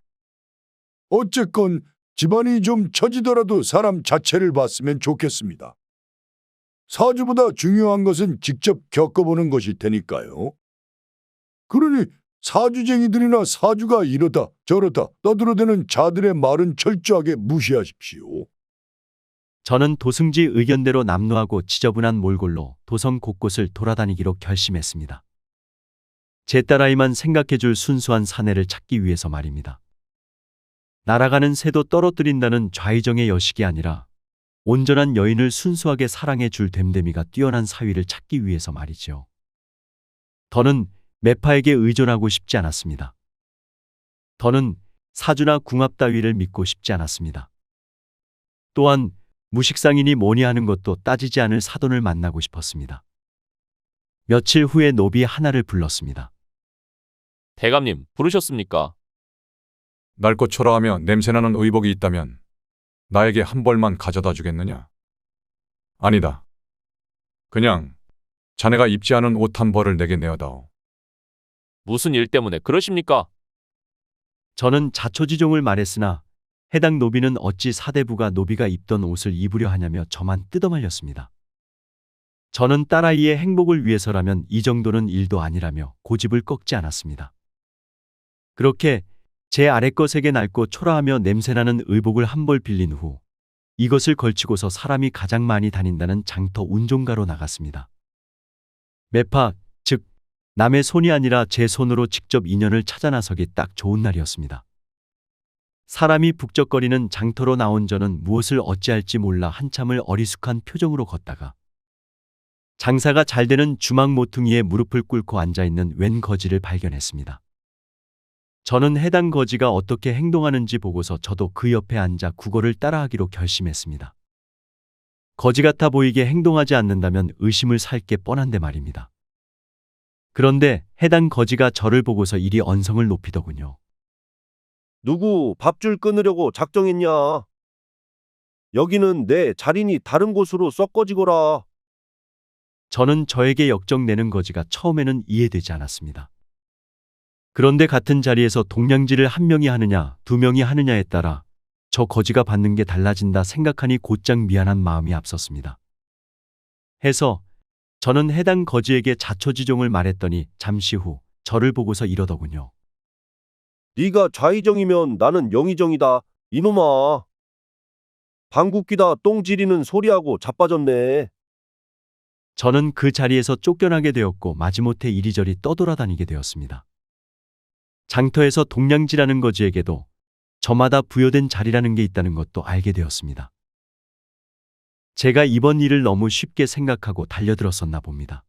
어쨌건 집안이 좀 처지더라도 사람 자체를 봤으면 좋겠습니다. 사주보다 중요한 것은 직접 겪어보는 것일 테니까요. 그러니 사주쟁이들이나 사주가 이러다 저러다 떠들어대는 자들의 말은 철저하게 무시하십시오. 저는 도승지 의견대로 남루하고 지저분한 몰골로 도성 곳곳을 돌아다니기로 결심했습니다. 제 딸아이만 생각해줄 순수한 사내를 찾기 위해서 말입니다. 날아가는 새도 떨어뜨린다는 좌의정의 여식이 아니라 온전한 여인을 순수하게 사랑해줄 됨됨이가 뛰어난 사위를 찾기 위해서 말이죠. 더는 매파에게 의존하고 싶지 않았습니다. 더는 사주나 궁합 따위를 믿고 싶지 않았습니다. 또한 무식상인이 뭐니 하는 것도 따지지 않을 사돈을 만나고 싶었습니다. 며칠 후에 노비 하나를 불렀습니다. 대감님, 부르셨습니까? 낡고 초라하며 냄새나는 의복이 있다면 나에게 한 벌만 가져다 주겠느냐? 아니다. 그냥 자네가 입지 않은 옷 한 벌을 내게 내어다오. 무슨 일 때문에 그러십니까? 저는 자초지종을 말했으나 해당 노비는 어찌 사대부가 노비가 입던 옷을 입으려 하냐며 저만 뜯어말렸습니다. 저는 딸아이의 행복을 위해서라면 이 정도는 일도 아니라며 고집을 꺾지 않았습니다. 그렇게 제 아랫것에게 낡고 초라하며 냄새나는 의복을 한 벌 빌린 후 이것을 걸치고서 사람이 가장 많이 다닌다는 장터 운종가로 나갔습니다. 매파, 즉 남의 손이 아니라 제 손으로 직접 인연을 찾아 나서기 딱 좋은 날이었습니다. 사람이 북적거리는 장터로 나온 저는 무엇을 어찌할지 몰라 한참을 어리숙한 표정으로 걷다가 장사가 잘 되는 주막 모퉁이에 무릎을 꿇고 앉아있는 웬 거지를 발견했습니다. 저는 해당 거지가 어떻게 행동하는지 보고서 저도 그 옆에 앉아 국어를 따라하기로 결심했습니다. 거지 같아 보이게 행동하지 않는다면 의심을 살 게 뻔한데 말입니다. 그런데 해당 거지가 저를 보고서 이리 언성을 높이더군요. 누구 밥줄 끊으려고 작정했냐? 여기는 내 자리니 다른 곳으로 썩어지거라. 저는 저에게 역정내는 거지가 처음에는 이해되지 않았습니다. 그런데 같은 자리에서 동냥지를 한 명이 하느냐, 두 명이 하느냐에 따라 저 거지가 받는 게 달라진다 생각하니 곧장 미안한 마음이 앞섰습니다. 해서 저는 해당 거지에게 자초지종을 말했더니 잠시 후 저를 보고서 이러더군요. 네가 좌의정이면 나는 영의정이다. 이놈아. 방귀뀌다 똥 지리는 소리하고 자빠졌네. 저는 그 자리에서 쫓겨나게 되었고 마지못해 이리저리 떠돌아다니게 되었습니다. 장터에서 동냥지라는 거지에게도 저마다 부여된 자리라는 게 있다는 것도 알게 되었습니다. 제가 이번 일을 너무 쉽게 생각하고 달려들었었나 봅니다.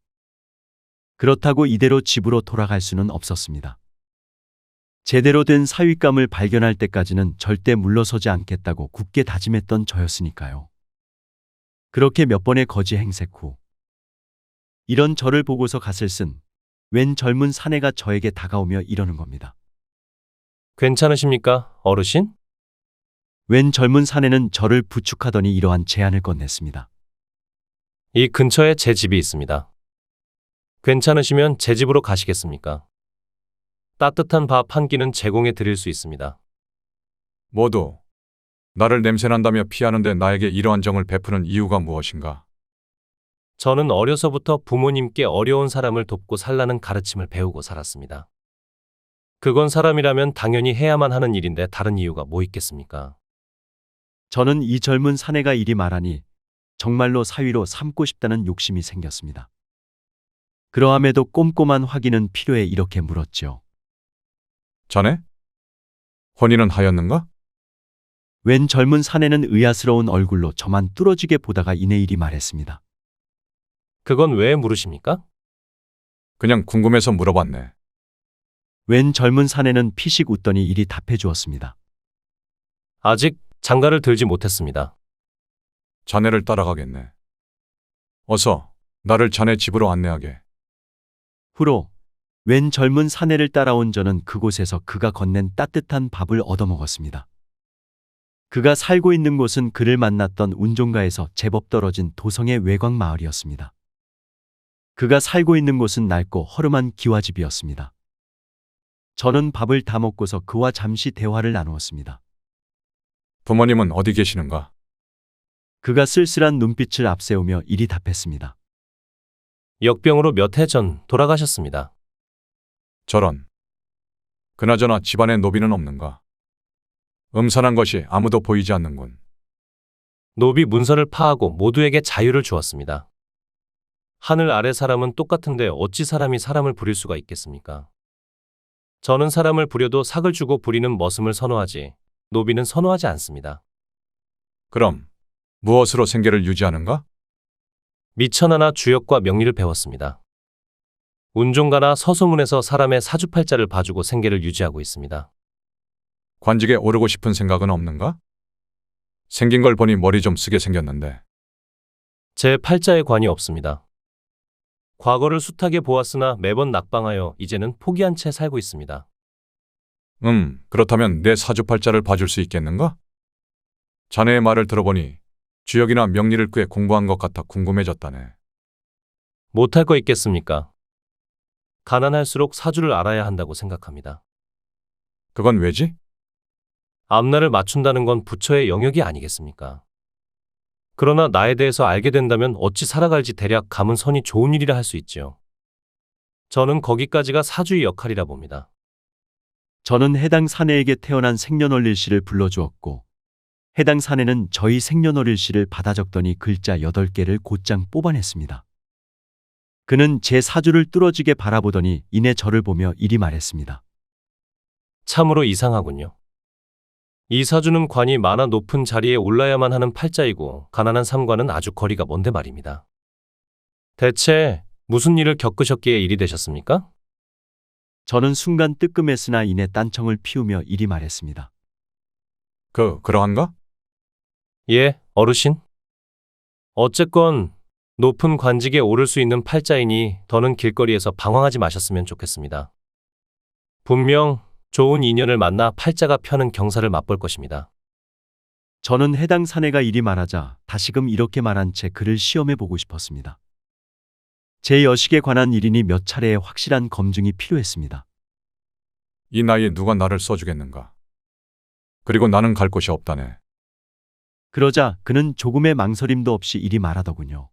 그렇다고 이대로 집으로 돌아갈 수는 없었습니다. 제대로 된 사윗감을 발견할 때까지는 절대 물러서지 않겠다고 굳게 다짐했던 저였으니까요. 그렇게 몇 번의 거지 행색 후 이런 저를 보고서 갓을 쓴 웬 젊은 사내가 저에게 다가오며 이러는 겁니다. 괜찮으십니까, 어르신? 웬 젊은 사내는 저를 부축하더니 이러한 제안을 건넸습니다. 이 근처에 제 집이 있습니다. 괜찮으시면 제 집으로 가시겠습니까? 따뜻한 밥 한 끼는 제공해 드릴 수 있습니다. 모두 나를 냄새난다며 피하는데 나에게 이러한 정을 베푸는 이유가 무엇인가? 저는 어려서부터 부모님께 어려운 사람을 돕고 살라는 가르침을 배우고 살았습니다. 그건 사람이라면 당연히 해야만 하는 일인데 다른 이유가 뭐 있겠습니까? 저는 이 젊은 사내가 이리 말하니 정말로 사위로 삼고 싶다는 욕심이 생겼습니다. 그러함에도 꼼꼼한 확인은 필요해 이렇게 물었죠. 자네? 혼인은 하였는가? 웬 젊은 사내는 의아스러운 얼굴로 저만 뚫어지게 보다가 이내 이리 말했습니다. 그건 왜 물으십니까? 그냥 궁금해서 물어봤네. 웬 젊은 사내는 피식 웃더니 이리 답해 주었습니다. 아직 장가를 들지 못했습니다. 자네를 따라가겠네. 어서 나를 자네 집으로 안내하게. 후로 웬 젊은 사내를 따라온 저는 그곳에서 그가 건넨 따뜻한 밥을 얻어먹었습니다. 그가 살고 있는 곳은 그를 만났던 운종가에서 제법 떨어진 도성의 외곽 마을이었습니다. 그가 살고 있는 곳은 낡고 허름한 기와집이었습니다. 저는 밥을 다 먹고서 그와 잠시 대화를 나누었습니다. 부모님은 어디 계시는가? 그가 쓸쓸한 눈빛을 앞세우며 이리 답했습니다. 역병으로 몇 해 전 돌아가셨습니다. 저런. 그나저나 집안에 노비는 없는가? 음산한 것이 아무도 보이지 않는군. 노비 문서를 파하고 모두에게 자유를 주었습니다. 하늘 아래 사람은 똑같은데 어찌 사람이 사람을 부릴 수가 있겠습니까? 저는 사람을 부려도 삭을 주고 부리는 머슴을 선호하지 노비는 선호하지 않습니다. 그럼 무엇으로 생계를 유지하는가? 미천하나 주역과 명리를 배웠습니다. 운종가나 서소문에서 사람의 사주팔자를 봐주고 생계를 유지하고 있습니다. 관직에 오르고 싶은 생각은 없는가? 생긴 걸 보니 머리 좀 쓰게 생겼는데. 제 팔자에 관이 없습니다. 과거를 숱하게 보았으나 매번 낙방하여 이제는 포기한 채 살고 있습니다. 그렇다면 내 사주팔자를 봐줄 수 있겠는가? 자네의 말을 들어보니 주역이나 명리를 꽤 공부한 것 같아 궁금해졌다네. 못할 거 있겠습니까? 가난할수록 사주를 알아야 한다고 생각합니다. 그건 왜지? 앞날을 맞춘다는 건 부처의 영역이 아니겠습니까? 그러나 나에 대해서 알게 된다면 어찌 살아갈지 대략 감은 선이 좋은 일이라 할 수 있지요. 저는 거기까지가 사주의 역할이라 봅니다. 저는 해당 사내에게 태어난 생년월일씨를 불러주었고 해당 사내는 저희 생년월일씨를 받아 적더니 글자 8개를 곧장 뽑아냈습니다. 그는 제 사주를 뚫어지게 바라보더니 이내 저를 보며 이리 말했습니다. 참으로 이상하군요. 이 사주는 관이 많아 높은 자리에 올라야만 하는 팔자이고 가난한 삶과는 아주 거리가 먼데 말입니다. 대체 무슨 일을 겪으셨기에 일이 되셨습니까? 저는 순간 뜨끔했으나 이내 딴청을 피우며 이리 말했습니다. 그러한가? 예, 어르신. 어쨌건 높은 관직에 오를 수 있는 팔자이니 더는 길거리에서 방황하지 마셨으면 좋겠습니다. 분명 좋은 인연을 만나 팔자가 펴는 경사를 맛볼 것입니다. 저는 해당 사내가 이리 말하자 다시금 이렇게 말한 채 그를 시험해 보고 싶었습니다. 제 여식에 관한 일이니 몇 차례의 확실한 검증이 필요했습니다. 이 나이에 누가 나를 써주겠는가? 그리고 나는 갈 곳이 없다네. 그러자 그는 조금의 망설임도 없이 이리 말하더군요.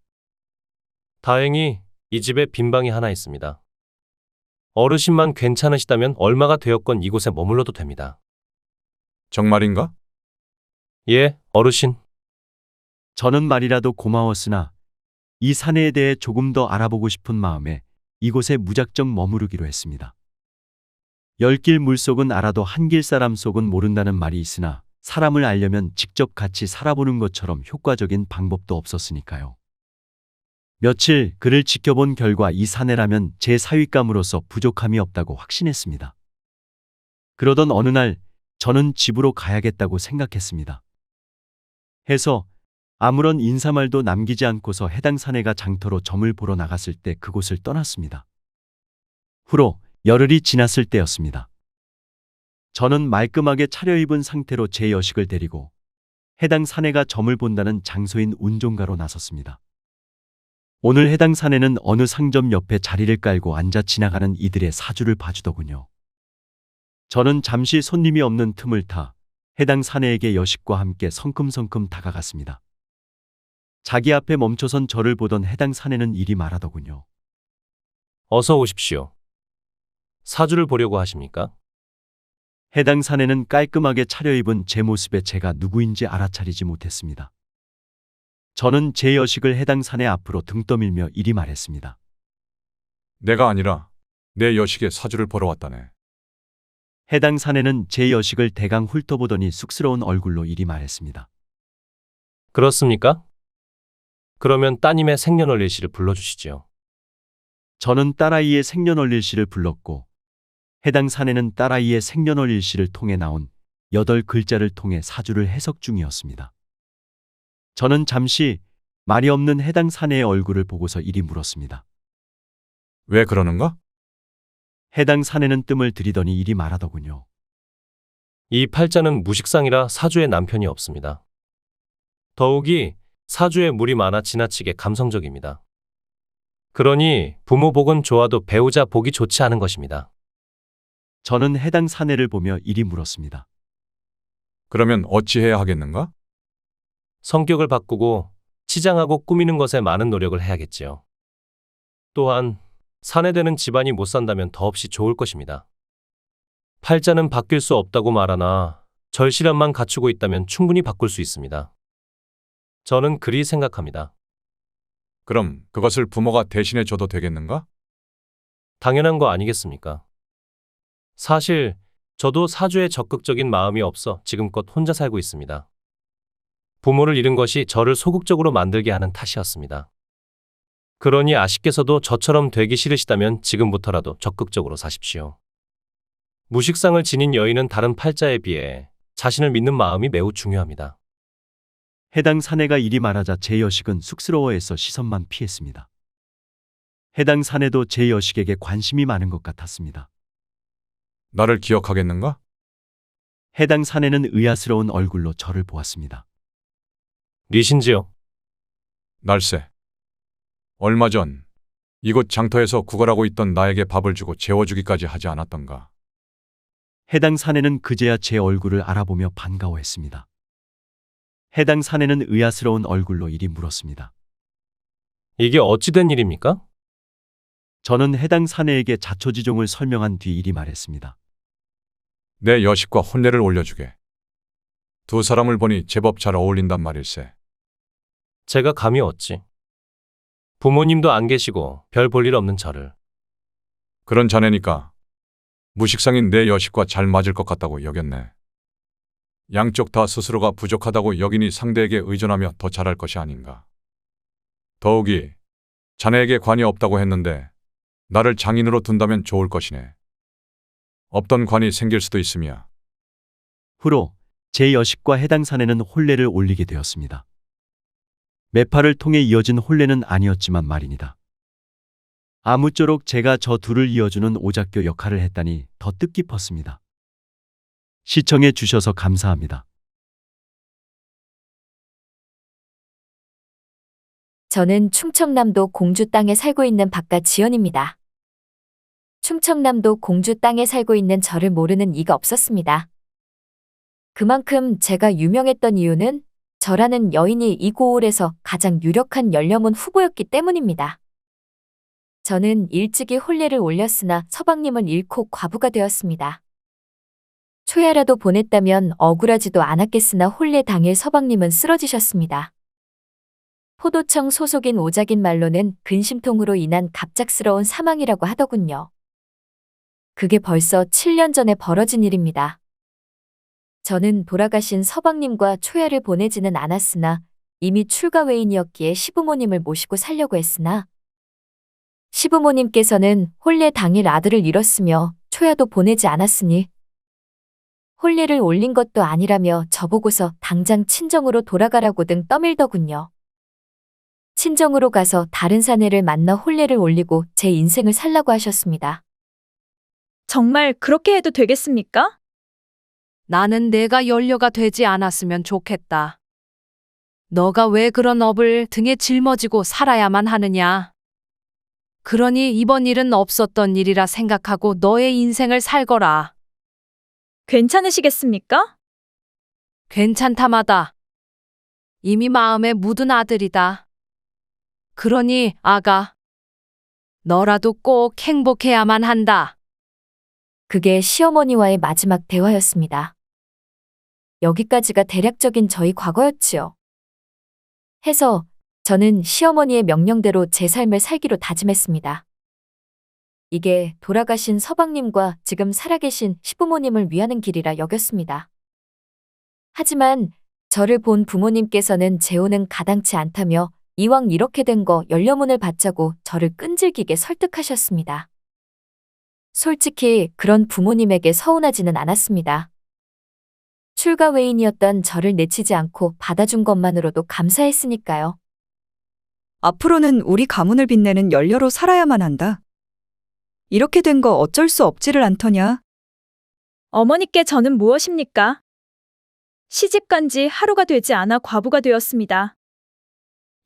다행히 이 집에 빈 방이 하나 있습니다. 어르신만 괜찮으시다면 얼마가 되었건 이곳에 머물러도 됩니다. 정말인가? 예, 어르신. 저는 말이라도 고마웠으나 이 사내에 대해 조금 더 알아보고 싶은 마음에 이곳에 무작정 머무르기로 했습니다. 10길 물속은 알아도 한 길 사람 속은 모른다는 말이 있으나 사람을 알려면 직접 같이 살아보는 것처럼 효과적인 방법도 없었으니까요. 며칠 그를 지켜본 결과 이 사내라면 제 사윗감으로서 부족함이 없다고 확신했습니다. 그러던 어느 날 저는 집으로 가야겠다고 생각했습니다. 해서 아무런 인사말도 남기지 않고서 해당 사내가 장터로 점을 보러 나갔을 때 그곳을 떠났습니다. 후로 열흘이 지났을 때였습니다. 저는 말끔하게 차려입은 상태로 제 여식을 데리고 해당 사내가 점을 본다는 장소인 운종가로 나섰습니다. 오늘 해당 사내는 어느 상점 옆에 자리를 깔고 앉아 지나가는 이들의 사주를 봐주더군요. 저는 잠시 손님이 없는 틈을 타 해당 사내에게 여식과 함께 성큼성큼 다가갔습니다. 자기 앞에 멈춰선 저를 보던 해당 사내는 이리 말하더군요. 어서 오십시오. 사주를 보려고 하십니까? 해당 사내는 깔끔하게 차려입은 제 모습에 제가 누구인지 알아차리지 못했습니다. 저는 제 여식을 해당 사내 앞으로 등 떠밀며 이리 말했습니다. 내가 아니라 내 여식의 사주를 보러 왔다네. 해당 사내는 제 여식을 대강 훑어보더니 쑥스러운 얼굴로 이리 말했습니다. 그렇습니까? 그러면 따님의 생년월일씨를 불러주시지요. 저는 딸아이의 생년월일씨를 불렀고 해당 사내는 딸아이의 생년월일씨를 통해 나온 8글자를 통해 사주를 해석 중이었습니다. 저는 잠시 말이 없는 해당 사내의 얼굴을 보고서 이리 물었습니다. 왜 그러는가? 해당 사내는 뜸을 들이더니 이리 말하더군요. 이 팔자는 무식상이라 사주에 남편이 없습니다. 더욱이 사주에 물이 많아 지나치게 감성적입니다. 그러니 부모 복은 좋아도 배우자 복이 좋지 않은 것입니다. 저는 해당 사내를 보며 이리 물었습니다. 그러면 어찌해야 하겠는가? 성격을 바꾸고 치장하고 꾸미는 것에 많은 노력을 해야겠지요. 또한 사내되는 집안이 못 산다면 더없이 좋을 것입니다. 팔자는 바뀔 수 없다고 말하나 절실함만 갖추고 있다면 충분히 바꿀 수 있습니다. 저는 그리 생각합니다. 그럼 그것을 부모가 대신해 줘도 되겠는가? 당연한 거 아니겠습니까? 사실 저도 사주에 적극적인 마음이 없어 지금껏 혼자 살고 있습니다. 부모를 잃은 것이 저를 소극적으로 만들게 하는 탓이었습니다. 그러니 아쉽게서도 저처럼 되기 싫으시다면 지금부터라도 적극적으로 사십시오. 무식상을 지닌 여인은 다른 팔자에 비해 자신을 믿는 마음이 매우 중요합니다. 해당 사내가 이리 말하자 제 여식은 쑥스러워해서 시선만 피했습니다. 해당 사내도 제 여식에게 관심이 많은 것 같았습니다. 나를 기억하겠는가? 해당 사내는 의아스러운 얼굴로 저를 보았습니다. 니신지요? 날쌔. 얼마 전 이곳 장터에서 구걸하고 있던 나에게 밥을 주고 재워주기까지 하지 않았던가. 해당 사내는 그제야 제 얼굴을 알아보며 반가워했습니다. 해당 사내는 의아스러운 얼굴로 이리 물었습니다. 이게 어찌 된 일입니까? 저는 해당 사내에게 자초지종을 설명한 뒤 이리 말했습니다. 내 여식과 혼례를 올려주게. 두 사람을 보니 제법 잘 어울린단 말일세. 제가 감이 어찌. 부모님도 안 계시고 별 볼 일 없는 저를. 그런 자네니까 무식상인 내 여식과 잘 맞을 것 같다고 여겼네. 양쪽 다 스스로가 부족하다고 여기니 상대에게 의존하며 더 잘할 것이 아닌가. 더욱이 자네에게 관이 없다고 했는데 나를 장인으로 둔다면 좋을 것이네. 없던 관이 생길 수도 있으며. 후로 제 여식과 해당 사내는 혼례를 올리게 되었습니다. 매파를 통해 이어진 혼례는 아니었지만 말입니다. 아무쪼록 제가 저 둘을 이어주는 오작교 역할을 했다니 더 뜻깊었습니다. 시청해 주셔서 감사합니다. 저는 충청남도 공주 땅에 살고 있는 박가 지연입니다. 충청남도 공주 땅에 살고 있는 저를 모르는 이가 없었습니다. 그만큼 제가 유명했던 이유는 저라는 여인이 이 고을에서 가장 유력한 연령은 후보였기 때문입니다. 저는 일찍이 혼례를 올렸으나 서방님을 잃고 과부가 되었습니다. 초야라도 보냈다면 억울하지도 않았겠으나 혼례 당일 서방님은 쓰러지셨습니다. 포도청 소속인 오작인 말로는 근심통으로 인한 갑작스러운 사망이라고 하더군요. 그게 벌써 7년 전에 벌어진 일입니다. 저는 돌아가신 서방님과 초야를 보내지는 않았으나 이미 출가 외인이었기에 시부모님을 모시고 살려고 했으나 시부모님께서는 혼례 당일 아들을 잃었으며 초야도 보내지 않았으니 혼례를 올린 것도 아니라며 저보고서 당장 친정으로 돌아가라고 등 떠밀더군요. 친정으로 가서 다른 사내를 만나 혼례를 올리고 제 인생을 살라고 하셨습니다. 정말 그렇게 해도 되겠습니까? 나는 내가 연료가 되지 않았으면 좋겠다. 너가 왜 그런 업을 등에 짊어지고 살아야만 하느냐? 그러니 이번 일은 없었던 일이라 생각하고 너의 인생을 살거라. 괜찮으시겠습니까? 괜찮다마다. 이미 마음에 묻은 아들이다. 그러니 아가, 너라도 꼭 행복해야만 한다. 그게 시어머니와의 마지막 대화였습니다. 여기까지가 대략적인 저희 과거였지요. 해서 저는 시어머니의 명령대로 제 삶을 살기로 다짐했습니다. 이게 돌아가신 서방님과 지금 살아계신 시부모님을 위하는 길이라 여겼습니다. 하지만 저를 본 부모님께서는 재혼은 가당치 않다며 이왕 이렇게 된 거 연료문을 받자고 저를 끈질기게 설득하셨습니다. 솔직히 그런 부모님에게 서운하지는 않았습니다. 출가 외인이었던 저를 내치지 않고 받아준 것만으로도 감사했으니까요. 앞으로는 우리 가문을 빛내는 연료로 살아야만 한다. 이렇게 된 거 어쩔 수 없지를 않더냐. 어머니께 저는 무엇입니까? 시집간 지 하루가 되지 않아 과부가 되었습니다.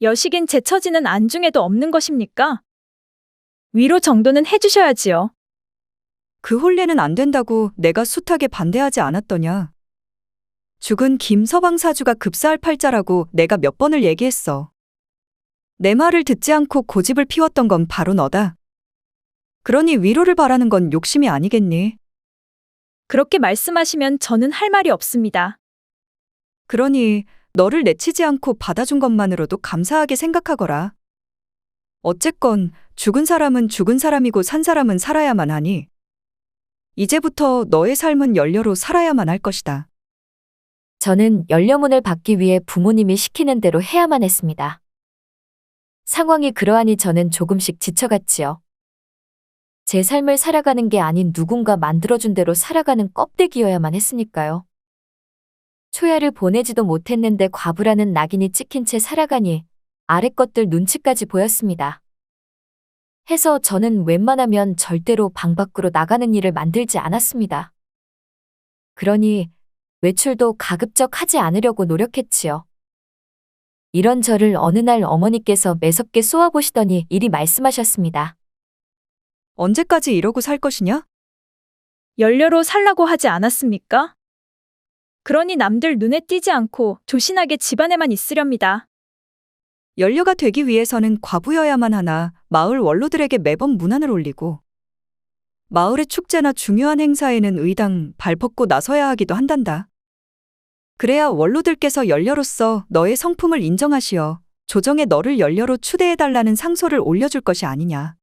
여식인 제 처지는 안중에도 없는 것입니까? 위로 정도는 해주셔야지요. 그 혼례는 안 된다고 내가 숱하게 반대하지 않았더냐. 죽은 김서방 사주가 급사할 팔자라고 내가 몇 번을 얘기했어. 내 말을 듣지 않고 고집을 피웠던 건 바로 너다. 그러니 위로를 바라는 건 욕심이 아니겠니? 그렇게 말씀하시면 저는 할 말이 없습니다. 그러니 너를 내치지 않고 받아준 것만으로도 감사하게 생각하거라. 어쨌건 죽은 사람은 죽은 사람이고 산 사람은 살아야만 하니 이제부터 너의 삶은 연료로 살아야만 할 것이다. 저는 연료문을 받기 위해 부모님이 시키는 대로 해야만 했습니다. 상황이 그러하니 저는 조금씩 지쳐갔지요. 제 삶을 살아가는 게 아닌 누군가 만들어준 대로 살아가는 껍데기여야만 했으니까요. 초야를 보내지도 못했는데 과부라는 낙인이 찍힌 채 살아가니 아래 것들 눈치까지 보였습니다. 해서 저는 웬만하면 절대로 방 밖으로 나가는 일을 만들지 않았습니다. 그러니 외출도 가급적 하지 않으려고 노력했지요. 이런 저를 어느 날 어머니께서 매섭게 쏘아보시더니 이리 말씀하셨습니다. 언제까지 이러고 살 것이냐? 연료로 살라고 하지 않았습니까? 그러니 남들 눈에 띄지 않고 조신하게 집안에만 있으렵니다. 연료가 되기 위해서는 과부여야만 하나 마을 원로들에게 매번 문안을 올리고 마을의 축제나 중요한 행사에는 의당 발벗고 나서야 하기도 한단다. 그래야 원로들께서 연료로서 너의 성품을 인정하시어 조정에 너를 연료로 추대해달라는 상소를 올려줄 것이 아니냐.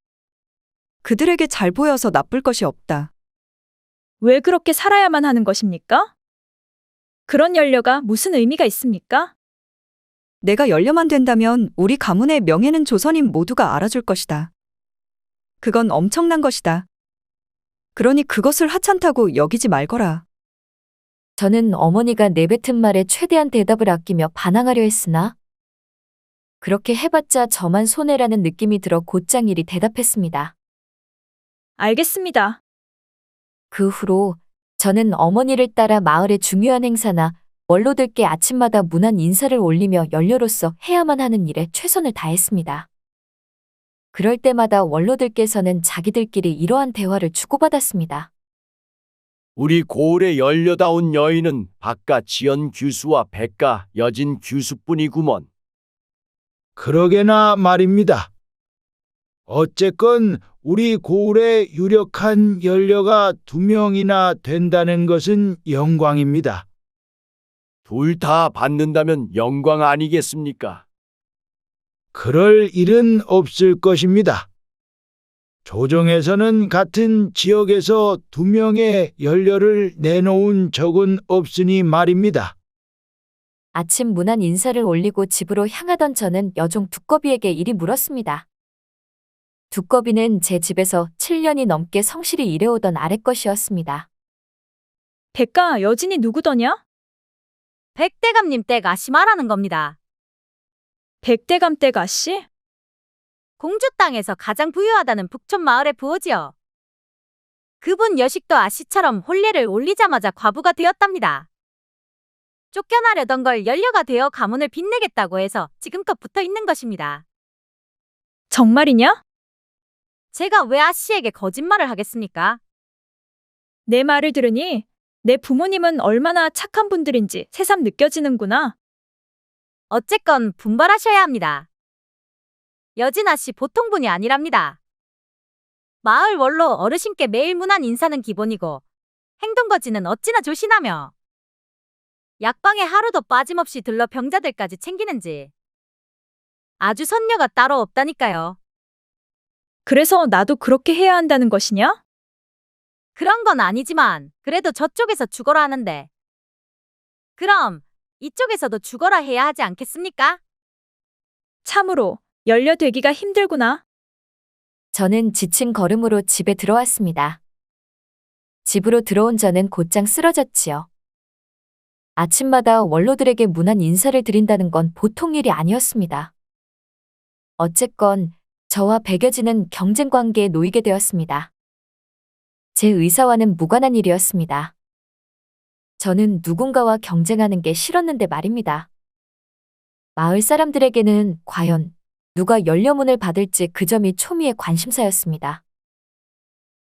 그들에게 잘 보여서 나쁠 것이 없다. 왜 그렇게 살아야만 하는 것입니까? 그런 연료가 무슨 의미가 있습니까? 내가 연료만 된다면 우리 가문의 명예는 조선인 모두가 알아줄 것이다. 그건 엄청난 것이다. 그러니 그것을 하찮다고 여기지 말거라. 저는 어머니가 내뱉은 말에 최대한 대답을 아끼며 반항하려 했으나 그렇게 해봤자 저만 손해라는 느낌이 들어 곧장 이리 대답했습니다. 알겠습니다. 그 후로 저는 어머니를 따라 마을의 중요한 행사나 원로들께 아침마다 문안 인사를 올리며 연료로서 해야만 하는 일에 최선을 다했습니다. 그럴 때마다 원로들께서는 자기들끼리 이러한 대화를 주고받았습니다. 우리 고을의 연료다운 여인은 박가 지연 규수와 백가 여진 규수뿐이구먼. 그러게나 말입니다. 어쨌건 우리 고을에 유력한 연료가 2명이나 된다는 것은 영광입니다. 둘 다 받는다면 영광 아니겠습니까? 그럴 일은 없을 것입니다. 조정에서는 같은 지역에서 2명의 연료를 내놓은 적은 없으니 말입니다. 아침 문안 인사를 올리고 집으로 향하던 저는 여종 두꺼비에게 이리 물었습니다. 두꺼비는 제 집에서 7년이 넘게 성실히 일해오던 아랫것이었습니다. 백가 여진이 누구더냐? 백대감님 댁 아씨 말하는 겁니다. 백대감 댁 아씨? 공주 땅에서 가장 부유하다는 북촌 마을의 부호지요. 그분 여식도 아씨처럼 혼례를 올리자마자 과부가 되었답니다. 쫓겨나려던 걸 연료가 되어 가문을 빛내겠다고 해서 지금껏 붙어 있는 것입니다. 정말이냐? 제가 왜 아씨에게 거짓말을 하겠습니까? 내 말을 들으니 내 부모님은 얼마나 착한 분들인지 새삼 느껴지는구나. 어쨌건 분발하셔야 합니다. 여진 아씨 보통 분이 아니랍니다. 마을 원로 어르신께 매일 문안 인사는 기본이고 행동거지는 어찌나 조신하며 약방에 하루도 빠짐없이 들러 병자들까지 챙기는지 아주 선녀가 따로 없다니까요. 그래서 나도 그렇게 해야 한다는 것이냐? 그런 건 아니지만 그래도 저쪽에서 죽어라 하는데 그럼 이쪽에서도 죽어라 해야 하지 않겠습니까? 참으로 연료되기가 힘들구나. 저는 지친 걸음으로 집에 들어왔습니다. 집으로 들어온 저는 곧장 쓰러졌지요. 아침마다 원로들에게 문안 인사를 드린다는 건 보통 일이 아니었습니다. 어쨌건 저와 백여진은 경쟁 관계에 놓이게 되었습니다. 제 의사와는 무관한 일이었습니다. 저는 누군가와 경쟁하는 게 싫었는데 말입니다. 마을 사람들에게는 과연 누가 연료문을 받을지 그 점이 초미의 관심사였습니다.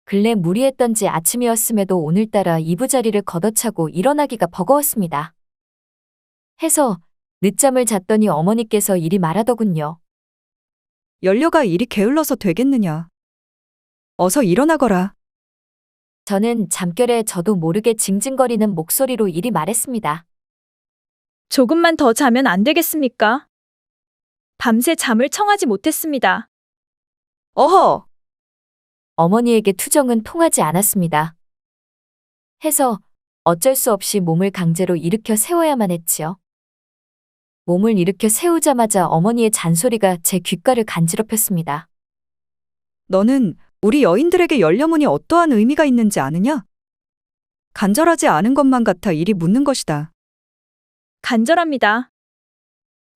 근래 무리했던지 아침이었음에도 오늘따라 이부자리를 걷어차고 일어나기가 버거웠습니다. 해서 늦잠을 잤더니 어머니께서 이리 말하더군요. 연료가 이리 게을러서 되겠느냐. 어서 일어나거라. 저는 잠결에 저도 모르게 징징거리는 목소리로 이리 말했습니다. 조금만 더 자면 안 되겠습니까? 밤새 잠을 청하지 못했습니다. 어허! 어머니에게 투정은 통하지 않았습니다. 해서 어쩔 수 없이 몸을 강제로 일으켜 세워야만 했지요. 몸을 일으켜 세우자마자 어머니의 잔소리가 제 귓가를 간지럽혔습니다. 너는 우리 여인들에게 열려문이 어떠한 의미가 있는지 아느냐? 간절하지 않은 것만 같아 이리 묻는 것이다. 간절합니다.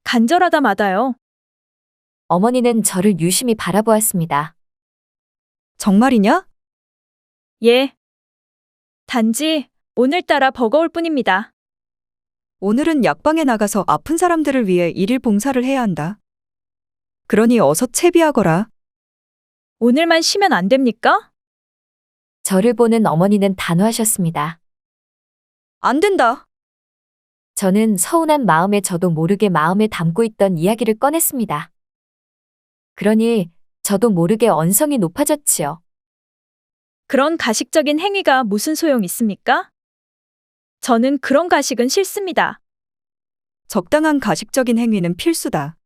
간절하다 마다요. 어머니는 저를 유심히 바라보았습니다. 정말이냐? 예. 단지 오늘따라 버거울 뿐입니다. 오늘은 약방에 나가서 아픈 사람들을 위해 일일 봉사를 해야 한다. 그러니 어서 채비하거라. 오늘만 쉬면 안 됩니까? 저를 보는 어머니는 단호하셨습니다. 안 된다. 저는 서운한 마음에 저도 모르게 마음에 담고 있던 이야기를 꺼냈습니다. 그러니 저도 모르게 언성이 높아졌지요. 그런 가식적인 행위가 무슨 소용 있습니까? 저는 그런 가식은 싫습니다. 적당한 가식적인 행위는 필수다.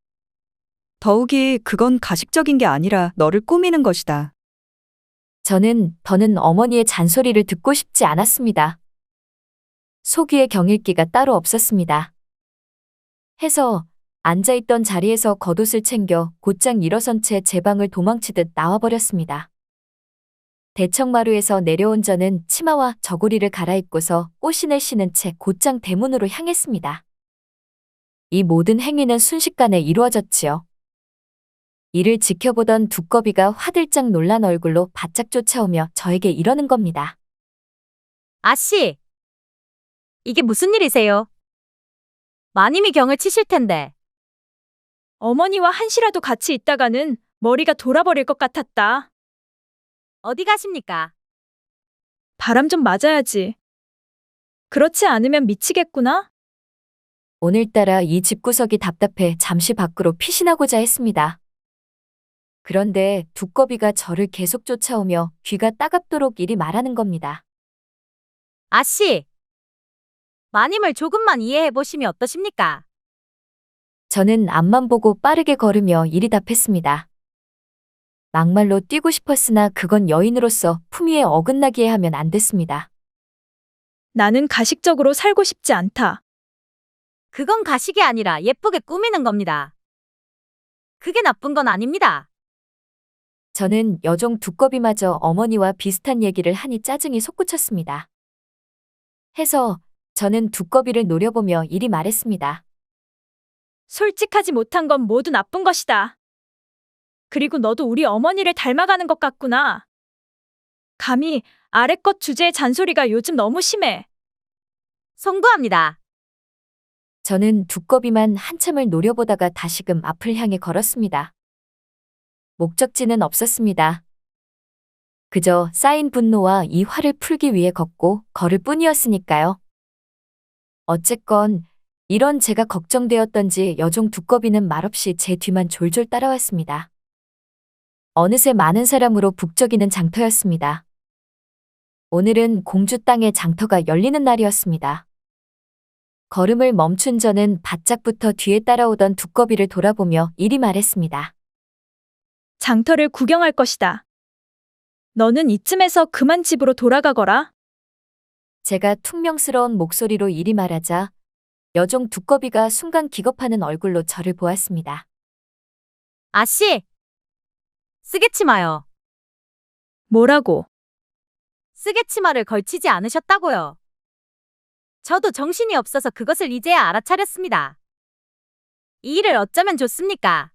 더욱이 그건 가식적인 게 아니라 너를 꾸미는 것이다. 저는 더는 어머니의 잔소리를 듣고 싶지 않았습니다. 속 위에 경일기가 따로 없었습니다. 해서 앉아있던 자리에서 겉옷을 챙겨 곧장 일어선 채 제 방을 도망치듯 나와버렸습니다. 대청마루에서 내려온 저는 치마와 저고리를 갈아입고서 꽃신을 신은 채 곧장 대문으로 향했습니다. 이 모든 행위는 순식간에 이루어졌지요. 이를 지켜보던 두꺼비가 화들짝 놀란 얼굴로 바짝 쫓아오며 저에게 이러는 겁니다. 아씨, 이게 무슨 일이세요? 마님이 경을 치실 텐데. 어머니와 한시라도 같이 있다가는 머리가 돌아버릴 것 같았다. 어디 가십니까? 바람 좀 맞아야지. 그렇지 않으면 미치겠구나. 오늘따라 이 집구석이 답답해 잠시 밖으로 피신하고자 했습니다. 그런데 두꺼비가 저를 계속 쫓아오며 귀가 따갑도록 이리 말하는 겁니다. 아씨, 마님을 조금만 이해해 보시면 어떠십니까? 저는 앞만 보고 빠르게 걸으며 이리 답했습니다. 막말로 뛰고 싶었으나 그건 여인으로서 품위에 어긋나기에 하면 안 됐습니다. 나는 가식적으로 살고 싶지 않다. 그건 가식이 아니라 예쁘게 꾸미는 겁니다. 그게 나쁜 건 아닙니다. 저는 여종 두꺼비마저 어머니와 비슷한 얘기를 하니 짜증이 솟구쳤습니다. 해서 저는 두꺼비를 노려보며 이리 말했습니다. 솔직하지 못한 건 모두 나쁜 것이다. 그리고 너도 우리 어머니를 닮아가는 것 같구나. 감히 아래껏 주제의 잔소리가 요즘 너무 심해. 송구합니다. 저는 두꺼비만 한참을 노려보다가 다시금 앞을 향해 걸었습니다. 목적지는 없었습니다. 그저 쌓인 분노와 이 화를 풀기 위해 걷고 걸을 뿐이었으니까요. 어쨌건 이런 제가 걱정되었던지 여종 두꺼비는 말없이 제 뒤만 졸졸 따라왔습니다. 어느새 많은 사람으로 북적이는 장터였습니다. 오늘은 공주 땅의 장터가 열리는 날이었습니다. 걸음을 멈춘 저는 바짝부터 뒤에 따라오던 두꺼비를 돌아보며 이리 말했습니다. 장터를 구경할 것이다. 너는 이쯤에서 그만 집으로 돌아가거라. 제가 퉁명스러운 목소리로 이리 말하자 여종 두꺼비가 순간 기겁하는 얼굴로 저를 보았습니다. 아씨, 쓰개치마요. 뭐라고? 쓰개치마를 걸치지 않으셨다고요. 저도 정신이 없어서 그것을 이제야 알아차렸습니다. 이 일을 어쩌면 좋습니까?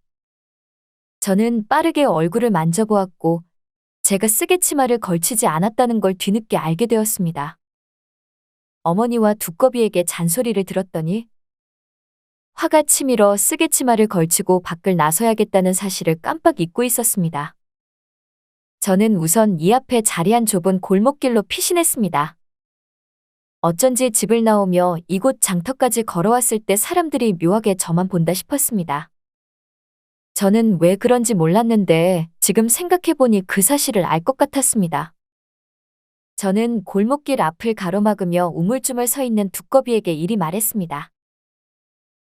저는 빠르게 얼굴을 만져보았고 제가 쓰개치마를 걸치지 않았다는 걸 뒤늦게 알게 되었습니다. 어머니와 두꺼비에게 잔소리를 들었더니 화가 치밀어 쓰개치마를 걸치고 밖을 나서야겠다는 사실을 깜빡 잊고 있었습니다. 저는 우선 이 앞에 자리한 좁은 골목길로 피신했습니다. 어쩐지 집을 나오며 이곳 장터까지 걸어왔을 때 사람들이 묘하게 저만 본다 싶었습니다. 저는 왜 그런지 몰랐는데 지금 생각해보니 그 사실을 알 것 같았습니다. 저는 골목길 앞을 가로막으며 우물쭈물 서 있는 두꺼비에게 이리 말했습니다.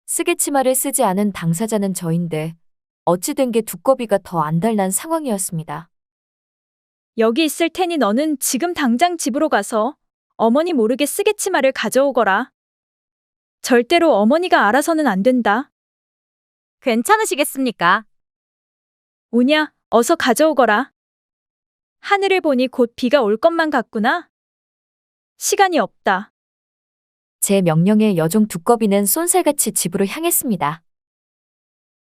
쓰개치마를 쓰지 않은 당사자는 저인데 어찌 된 게 두꺼비가 더 안달난 상황이었습니다. 여기 있을 테니 너는 지금 당장 집으로 가서 어머니 모르게 쓰개치마를 가져오거라. 절대로 어머니가 알아서는 안 된다. 괜찮으시겠습니까? 오냐, 어서 가져오거라. 하늘을 보니 곧 비가 올 것만 같구나. 시간이 없다. 제 명령에 여종 두꺼비는 쏜살같이 집으로 향했습니다.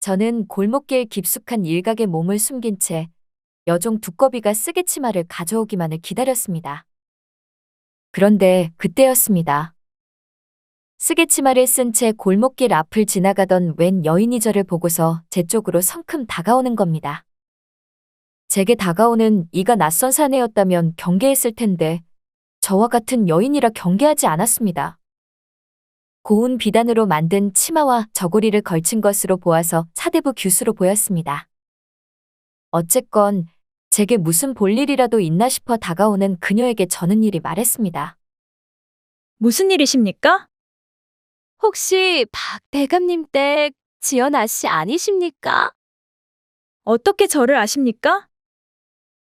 저는 골목길 깊숙한 일각에 몸을 숨긴 채 여종 두꺼비가 쓰개치마를 가져오기만을 기다렸습니다. 그런데 그때였습니다. 쓰개치마를 쓴 채 골목길 앞을 지나가던 웬 여인이 저를 보고서 제 쪽으로 성큼 다가오는 겁니다. 제게 다가오는 이가 낯선 사내였다면 경계했을 텐데 저와 같은 여인이라 경계하지 않았습니다. 고운 비단으로 만든 치마와 저고리를 걸친 것으로 보아서 사대부 규수로 보였습니다. 어쨌건 제게 무슨 볼일이라도 있나 싶어 다가오는 그녀에게 저는 이리 말했습니다. 무슨 일이십니까? 혹시 박 대감님 댁 지연 아씨 아니십니까? 어떻게 저를 아십니까?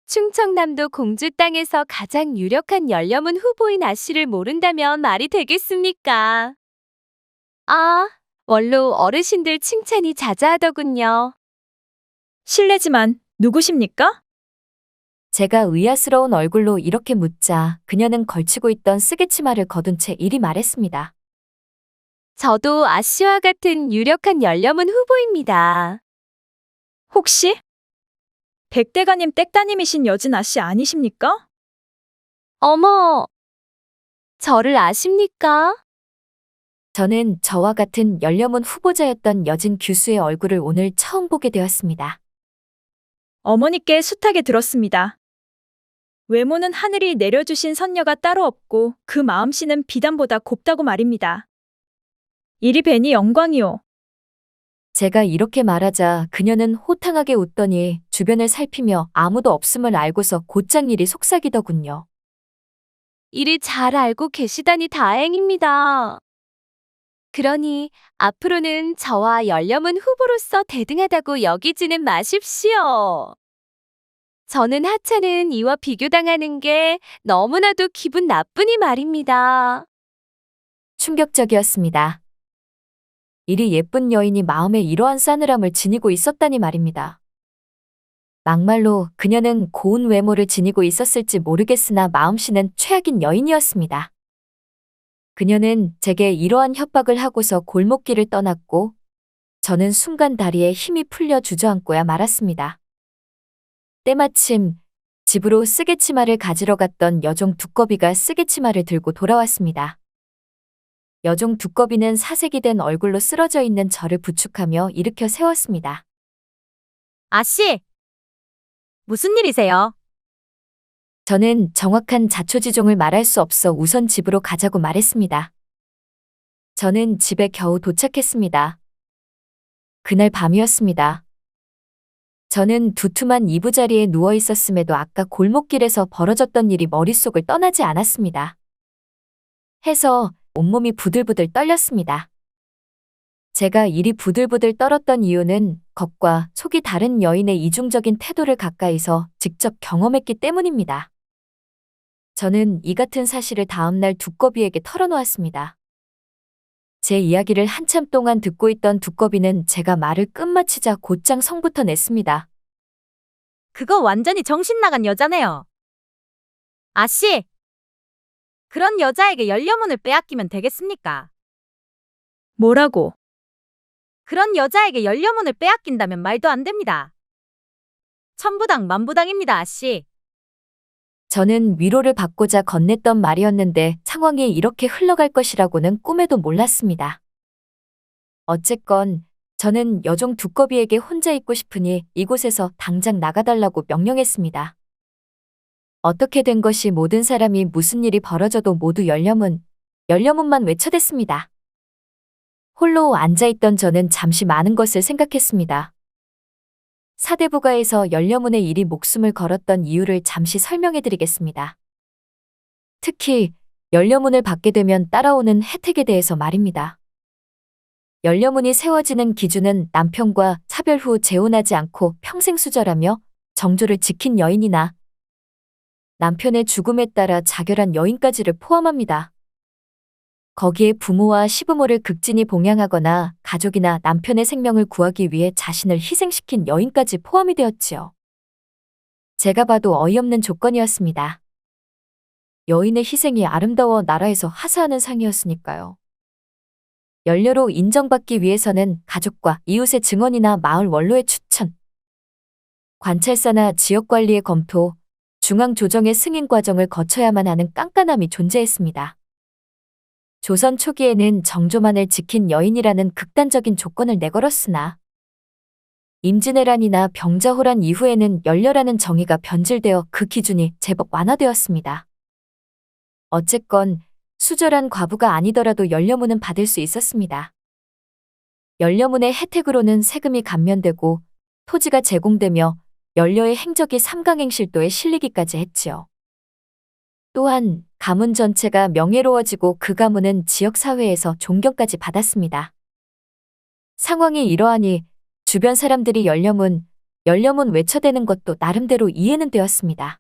충청남도 공주 땅에서 가장 유력한 열려문 후보인 아씨를 모른다면 말이 되겠습니까? 아, 원로 어르신들 칭찬이 자자하더군요. 실례지만 누구십니까? 제가 의아스러운 얼굴로 이렇게 묻자 그녀는 걸치고 있던 쓰개치마를 거둔 채 이리 말했습니다. 저도 아씨와 같은 유력한 열려문 후보입니다. 혹시 백대가님 댁따님이신 여진 아씨 아니십니까? 어머, 저를 아십니까? 저는 저와 같은 열려문 후보자였던 여진 규수의 얼굴을 오늘 처음 보게 되었습니다. 어머니께 숱하게 들었습니다. 외모는 하늘이 내려주신 선녀가 따로 없고 그 마음씨는 비단보다 곱다고 말입니다. 이리 뵈니 영광이오. 제가 이렇게 말하자 그녀는 호탕하게 웃더니 주변을 살피며 아무도 없음을 알고서 곧장 일이 속삭이더군요. 이리 잘 알고 계시다니 다행입니다. 그러니 앞으로는 저와 열려문 후보로서 대등하다고 여기지는 마십시오. 저는 하찮은 이와 비교당하는 게 너무나도 기분 나쁘니 말입니다. 충격적이었습니다. 이리 예쁜 여인이 마음에 이러한 싸늘함을 지니고 있었다니 말입니다. 막말로 그녀는 고운 외모를 지니고 있었을지 모르겠으나 마음씨는 최악인 여인이었습니다. 그녀는 제게 이러한 협박을 하고서 골목길을 떠났고 저는 순간 다리에 힘이 풀려 주저앉고야 말았습니다. 때마침 집으로 쓰개치마를 가지러 갔던 여종 두꺼비가 쓰개치마를 들고 돌아왔습니다. 여종 두꺼비는 사색이 된 얼굴로 쓰러져 있는 저를 부축하며 일으켜 세웠습니다. 아씨, 무슨 일이세요? 저는 정확한 자초지종을 말할 수 없어 우선 집으로 가자고 말했습니다. 저는 집에 겨우 도착했습니다. 그날 밤이었습니다. 저는 두툼한 이부자리에 누워 있었음에도 아까 골목길에서 벌어졌던 일이 머릿속을 떠나지 않았습니다. 해서 온몸이 부들부들 떨렸습니다. 제가 이리 부들부들 떨었던 이유는 겉과 속이 다른 여인의 이중적인 태도를 가까이서 직접 경험했기 때문입니다. 저는 이 같은 사실을 다음날 두꺼비에게 털어놓았습니다. 제 이야기를 한참 동안 듣고 있던 두꺼비는 제가 말을 끝마치자 곧장 성부터 냈습니다. 그거 완전히 정신 나간 여자네요. 아씨, 그런 여자에게 열려문을 빼앗기면 되겠습니까? 뭐라고? 그런 여자에게 열려문을 빼앗긴다면 말도 안 됩니다. 천부당 만부당입니다, 아씨. 저는 위로를 받고자 건넸던 말이었는데 상황이 이렇게 흘러갈 것이라고는 꿈에도 몰랐습니다. 어쨌건 저는 여종 두꺼비에게 혼자 있고 싶으니 이곳에서 당장 나가달라고 명령했습니다. 어떻게 된 것이 모든 사람이 무슨 일이 벌어져도 모두 열려문만 외쳐댔습니다. 홀로 앉아있던 저는 잠시 많은 것을 생각했습니다. 사대부가에서 열려문의 일이 목숨을 걸었던 이유를 잠시 설명해드리겠습니다. 특히 연료문을 받게 되면 따라오는 혜택에 대해서 말입니다. 연료문이 세워지는 기준은 남편과 차별 후 재혼하지 않고 평생 수절하며 정조를 지킨 여인이나 남편의 죽음에 따라 자결한 여인까지를 포함합니다. 거기에 부모와 시부모를 극진히 봉양하거나 가족이나 남편의 생명을 구하기 위해 자신을 희생시킨 여인까지 포함이 되었지요. 제가 봐도 어이없는 조건이었습니다. 여인의 희생이 아름다워 나라에서 하사하는 상이었으니까요. 연료로 인정받기 위해서는 가족과 이웃의 증언이나 마을 원로의 추천, 관찰사나 지역관리의 검토, 중앙조정의 승인 과정을 거쳐야만 하는 깐깐함이 존재했습니다. 조선 초기에는 정조만을 지킨 여인이라는 극단적인 조건을 내걸었으나 임진왜란이나 병자호란 이후에는 연료라는 정의가 변질되어 그 기준이 제법 완화되었습니다. 어쨌건 수절한 과부가 아니더라도 연료문은 받을 수 있었습니다. 연료문의 혜택으로는 세금이 감면되고 토지가 제공되며 연료의 행적이 삼강행실도에 실리기까지 했지요. 또한 가문 전체가 명예로워지고 그 가문은 지역사회에서 존경까지 받았습니다. 상황이 이러하니 주변 사람들이 연료문 외쳐대는 것도 나름대로 이해는 되었습니다.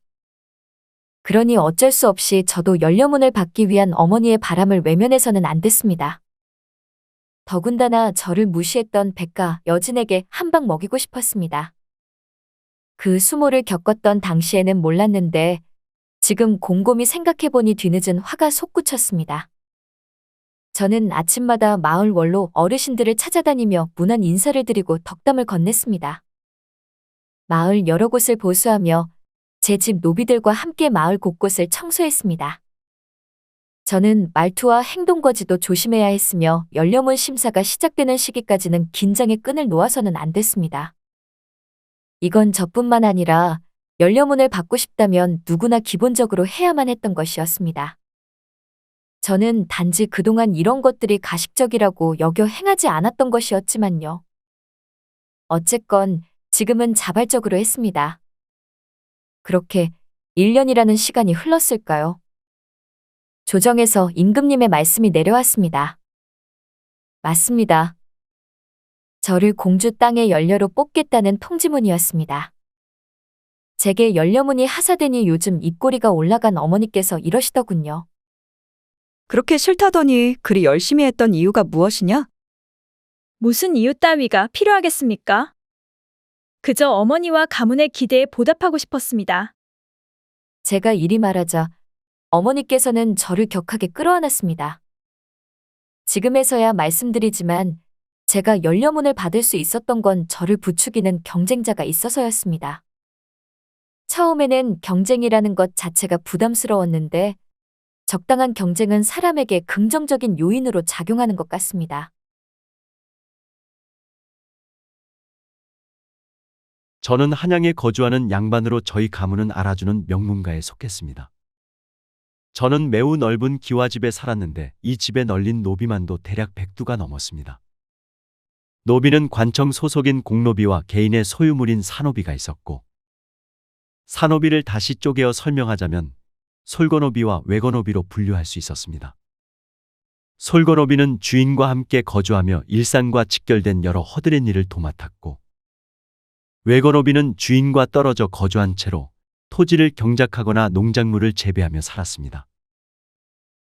그러니 어쩔 수 없이 저도 연료문을 받기 위한 어머니의 바람을 외면해서는 안 됐습니다. 더군다나 저를 무시했던 백가 여진에게 한 방 먹이고 싶었습니다. 그 수모를 겪었던 당시에는 몰랐는데 지금 곰곰이 생각해보니 뒤늦은 화가 솟구쳤습니다. 저는 아침마다 마을 원로 어르신들을 찾아다니며 문안 인사를 드리고 덕담을 건넸습니다. 마을 여러 곳을 보수하며 제 집 노비들과 함께 마을 곳곳을 청소했습니다. 저는 말투와 행동거지도 조심해야 했으며 연료문 심사가 시작되는 시기까지는 긴장의 끈을 놓아서는 안 됐습니다. 이건 저뿐만 아니라 연료문을 받고 싶다면 누구나 기본적으로 해야만 했던 것이었습니다. 저는 단지 그동안 이런 것들이 가식적이라고 여겨 행하지 않았던 것이었지만요. 어쨌건 지금은 자발적으로 했습니다. 그렇게 1년이라는 시간이 흘렀을까요? 조정에서 임금님의 말씀이 내려왔습니다. 맞습니다. 저를 공주 땅의 연료로 뽑겠다는 통지문이었습니다. 제게 연료문이 하사되니 요즘 입꼬리가 올라간 어머니께서 이러시더군요. 그렇게 싫다더니 그리 열심히 했던 이유가 무엇이냐? 무슨 이유 따위가 필요하겠습니까? 그저 어머니와 가문의 기대에 보답하고 싶었습니다. 제가 이리 말하자 어머니께서는 저를 격하게 끌어안았습니다. 지금에서야 말씀드리지만 제가 연료문을 받을 수 있었던 건 저를 부추기는 경쟁자가 있어서였습니다. 처음에는 경쟁이라는 것 자체가 부담스러웠는데 적당한 경쟁은 사람에게 긍정적인 요인으로 작용하는 것 같습니다. 저는 한양에 거주하는 양반으로 저희 가문은 알아주는 명문가에 속했습니다. 저는 매우 넓은 기와집에 살았는데 이 집에 널린 노비만도 대략 100두가 넘었습니다. 노비는 관청 소속인 공노비와 개인의 소유물인 사노비가 있었고, 사노비를 다시 쪼개어 설명하자면 솔거노비와 외거노비로 분류할 수 있었습니다. 솔거노비는 주인과 함께 거주하며 일상과 직결된 여러 허드렛 일을 도맡았고, 외거노비는 주인과 떨어져 거주한 채로 토지를 경작하거나 농작물을 재배하며 살았습니다.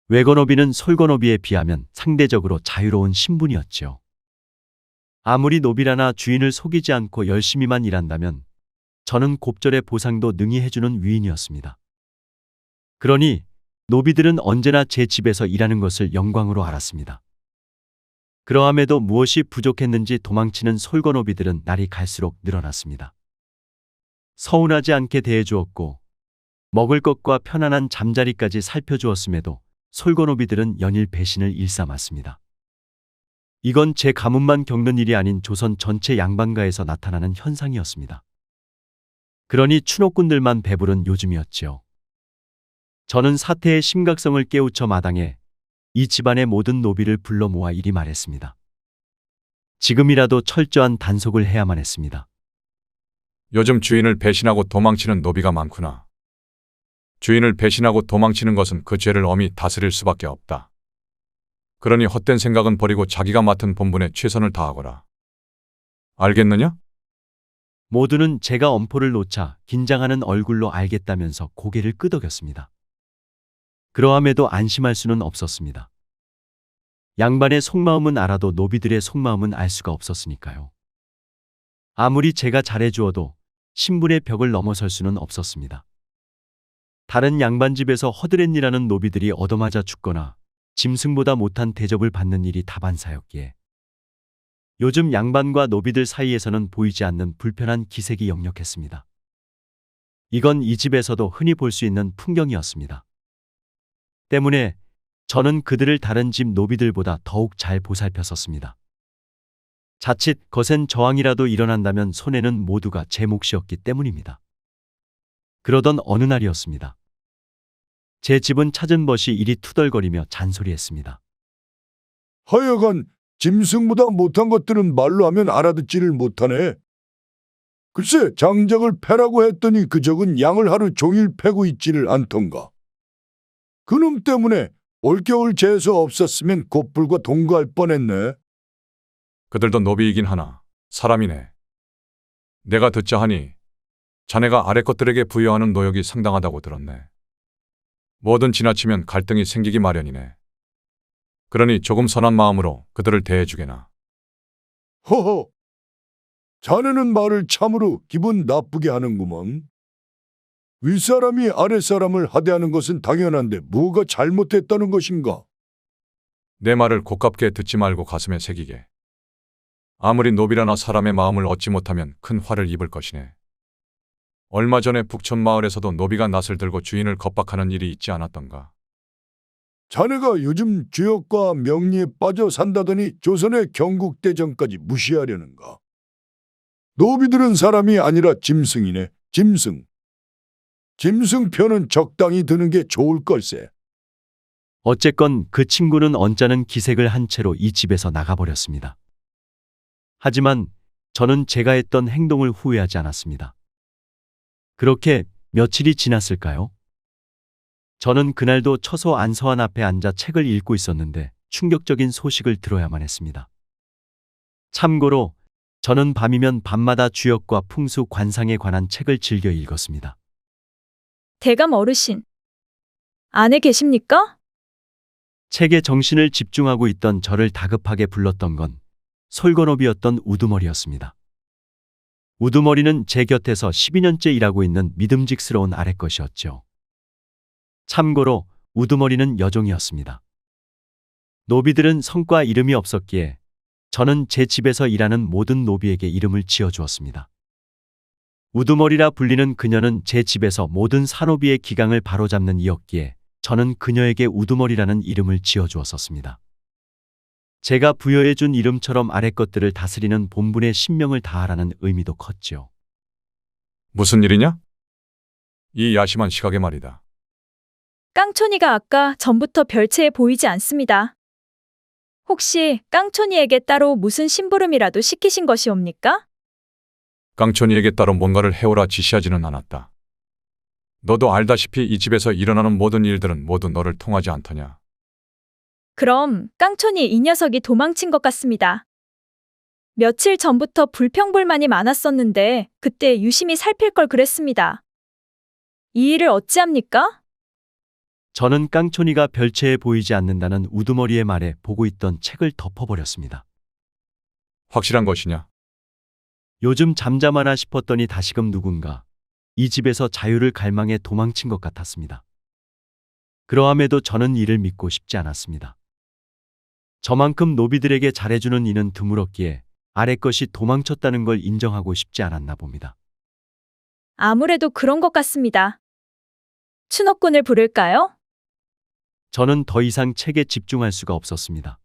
외거노비는 솔거노비에 비하면 상대적으로 자유로운 신분이었지요. 아무리 노비라나 주인을 속이지 않고 열심히만 일한다면 저는 곱절의 보상도 능히 해주는 위인이었습니다. 그러니 노비들은 언제나 제 집에서 일하는 것을 영광으로 알았습니다. 그러함에도 무엇이 부족했는지 도망치는 솔거노비들은 날이 갈수록 늘어났습니다. 서운하지 않게 대해주었고 먹을 것과 편안한 잠자리까지 살펴주었음에도 솔거노비들은 연일 배신을 일삼았습니다. 이건 제 가문만 겪는 일이 아닌 조선 전체 양반가에서 나타나는 현상이었습니다. 그러니 추노꾼들만 배부른 요즘이었지요. 저는 사태의 심각성을 깨우쳐 마당에 이 집안의 모든 노비를 불러 모아 이리 말했습니다. 지금이라도 철저한 단속을 해야만 했습니다. 요즘 주인을 배신하고 도망치는 노비가 많구나. 주인을 배신하고 도망치는 것은 그 죄를 엄히 다스릴 수밖에 없다. 그러니 헛된 생각은 버리고 자기가 맡은 본분에 최선을 다하거라. 알겠느냐? 모두는 제가 엄포를 놓자 긴장하는 얼굴로 알겠다면서 고개를 끄덕였습니다. 그러함에도 안심할 수는 없었습니다. 양반의 속마음은 알아도 노비들의 속마음은 알 수가 없었으니까요. 아무리 제가 잘해주어도 신분의 벽을 넘어설 수는 없었습니다. 다른 양반 집에서 허드렛일하는 노비들이 얻어맞아 죽거나 짐승보다 못한 대접을 받는 일이 다반사였기에 요즘 양반과 노비들 사이에서는 보이지 않는 불편한 기색이 역력했습니다. 이건 이 집에서도 흔히 볼 수 있는 풍경이었습니다. 때문에 저는 그들을 다른 집 노비들보다 더욱 잘 보살폈었습니다. 자칫 거센 저항이라도 일어난다면 손해는 모두가 제 몫이었기 때문입니다. 그러던 어느 날이었습니다. 제 집은 찾은 벗이 이리 투덜거리며 잔소리했습니다. 하여간 짐승보다 못한 것들은 말로 하면 알아듣지를 못하네. 글쎄 장작을 패라고 했더니 그 적은 양을 하루 종일 패고 있지를 않던가. 그놈 때문에 올겨울 재수 없었으면 곧불과 동거할 뻔했네. 그들도 노비이긴 하나 사람이네. 내가 듣자 하니 자네가 아래 것들에게 부여하는 노역이 상당하다고 들었네. 뭐든 지나치면 갈등이 생기기 마련이네. 그러니 조금 선한 마음으로 그들을 대해주게나. 허허, 자네는 말을 참으로 기분 나쁘게 하는구먼. 윗사람이 아랫사람을 하대하는 것은 당연한데 뭐가 잘못했다는 것인가? 내 말을 고깝게 듣지 말고 가슴에 새기게. 아무리 노비라나 사람의 마음을 얻지 못하면 큰 화를 입을 것이네. 얼마 전에 북촌 마을에서도 노비가 낯을 들고 주인을 겁박하는 일이 있지 않았던가. 자네가 요즘 주역과 명리에 빠져 산다더니 조선의 경국대전까지 무시하려는가? 노비들은 사람이 아니라 짐승이네, 짐승. 짐승 편은 적당히 드는 게 좋을 걸세. 어쨌건 그 친구는 언짢은 기색을 한 채로 이 집에서 나가버렸습니다. 하지만 저는 제가 했던 행동을 후회하지 않았습니다. 그렇게 며칠이 지났을까요? 저는 그날도 처소 안서환 앞에 앉아 책을 읽고 있었는데 충격적인 소식을 들어야만 했습니다. 참고로 저는 밤이면 밤마다 주역과 풍수 관상에 관한 책을 즐겨 읽었습니다. 대감 어르신, 안에 계십니까? 책에 정신을 집중하고 있던 저를 다급하게 불렀던 건 솔건업이었던 우두머리였습니다. 우두머리는 제 곁에서 12년째 일하고 있는 믿음직스러운 아랫것이었죠. 참고로 우두머리는 여종이었습니다. 노비들은 성과 이름이 없었기에 저는 제 집에서 일하는 모든 노비에게 이름을 지어주었습니다. 우두머리라 불리는 그녀는 제 집에서 모든 산노비의 기강을 바로잡는 이였기에 저는 그녀에게 우두머리라는 이름을 지어주었었습니다. 제가 부여해준 이름처럼 아래 것들을 다스리는 본분의 신명을 다하라는 의미도 컸지요. 무슨 일이냐? 이 야심한 시각에 말이다. 깡촌이가 아까 전부터 별채에 보이지 않습니다. 혹시 깡촌이에게 따로 무슨 심부름이라도 시키신 것이옵니까? 깡촌이에게 따로 뭔가를 해오라 지시하지는 않았다. 너도 알다시피 이 집에서 일어나는 모든 일들은 모두 너를 통하지 않더냐. 그럼 깡촌이 이 녀석이 도망친 것 같습니다. 며칠 전부터 불평불만이 많았었는데 그때 유심히 살필 걸 그랬습니다. 이 일을 어찌합니까? 저는 깡촌이가 별채에 보이지 않는다는 우두머리의 말에 보고 있던 책을 덮어버렸습니다. 확실한 것이냐? 요즘 잠잠하나 싶었더니 다시금 누군가 이 집에서 자유를 갈망해 도망친 것 같았습니다. 그러함에도 저는 이를 믿고 싶지 않았습니다. 저만큼 노비들에게 잘해주는 이는 드물었기에 아래 것이 도망쳤다는 걸 인정하고 싶지 않았나 봅니다. 아무래도 그런 것 같습니다. 추노꾼을 부를까요? 저는 더 이상 책에 집중할 수가 없었습니다.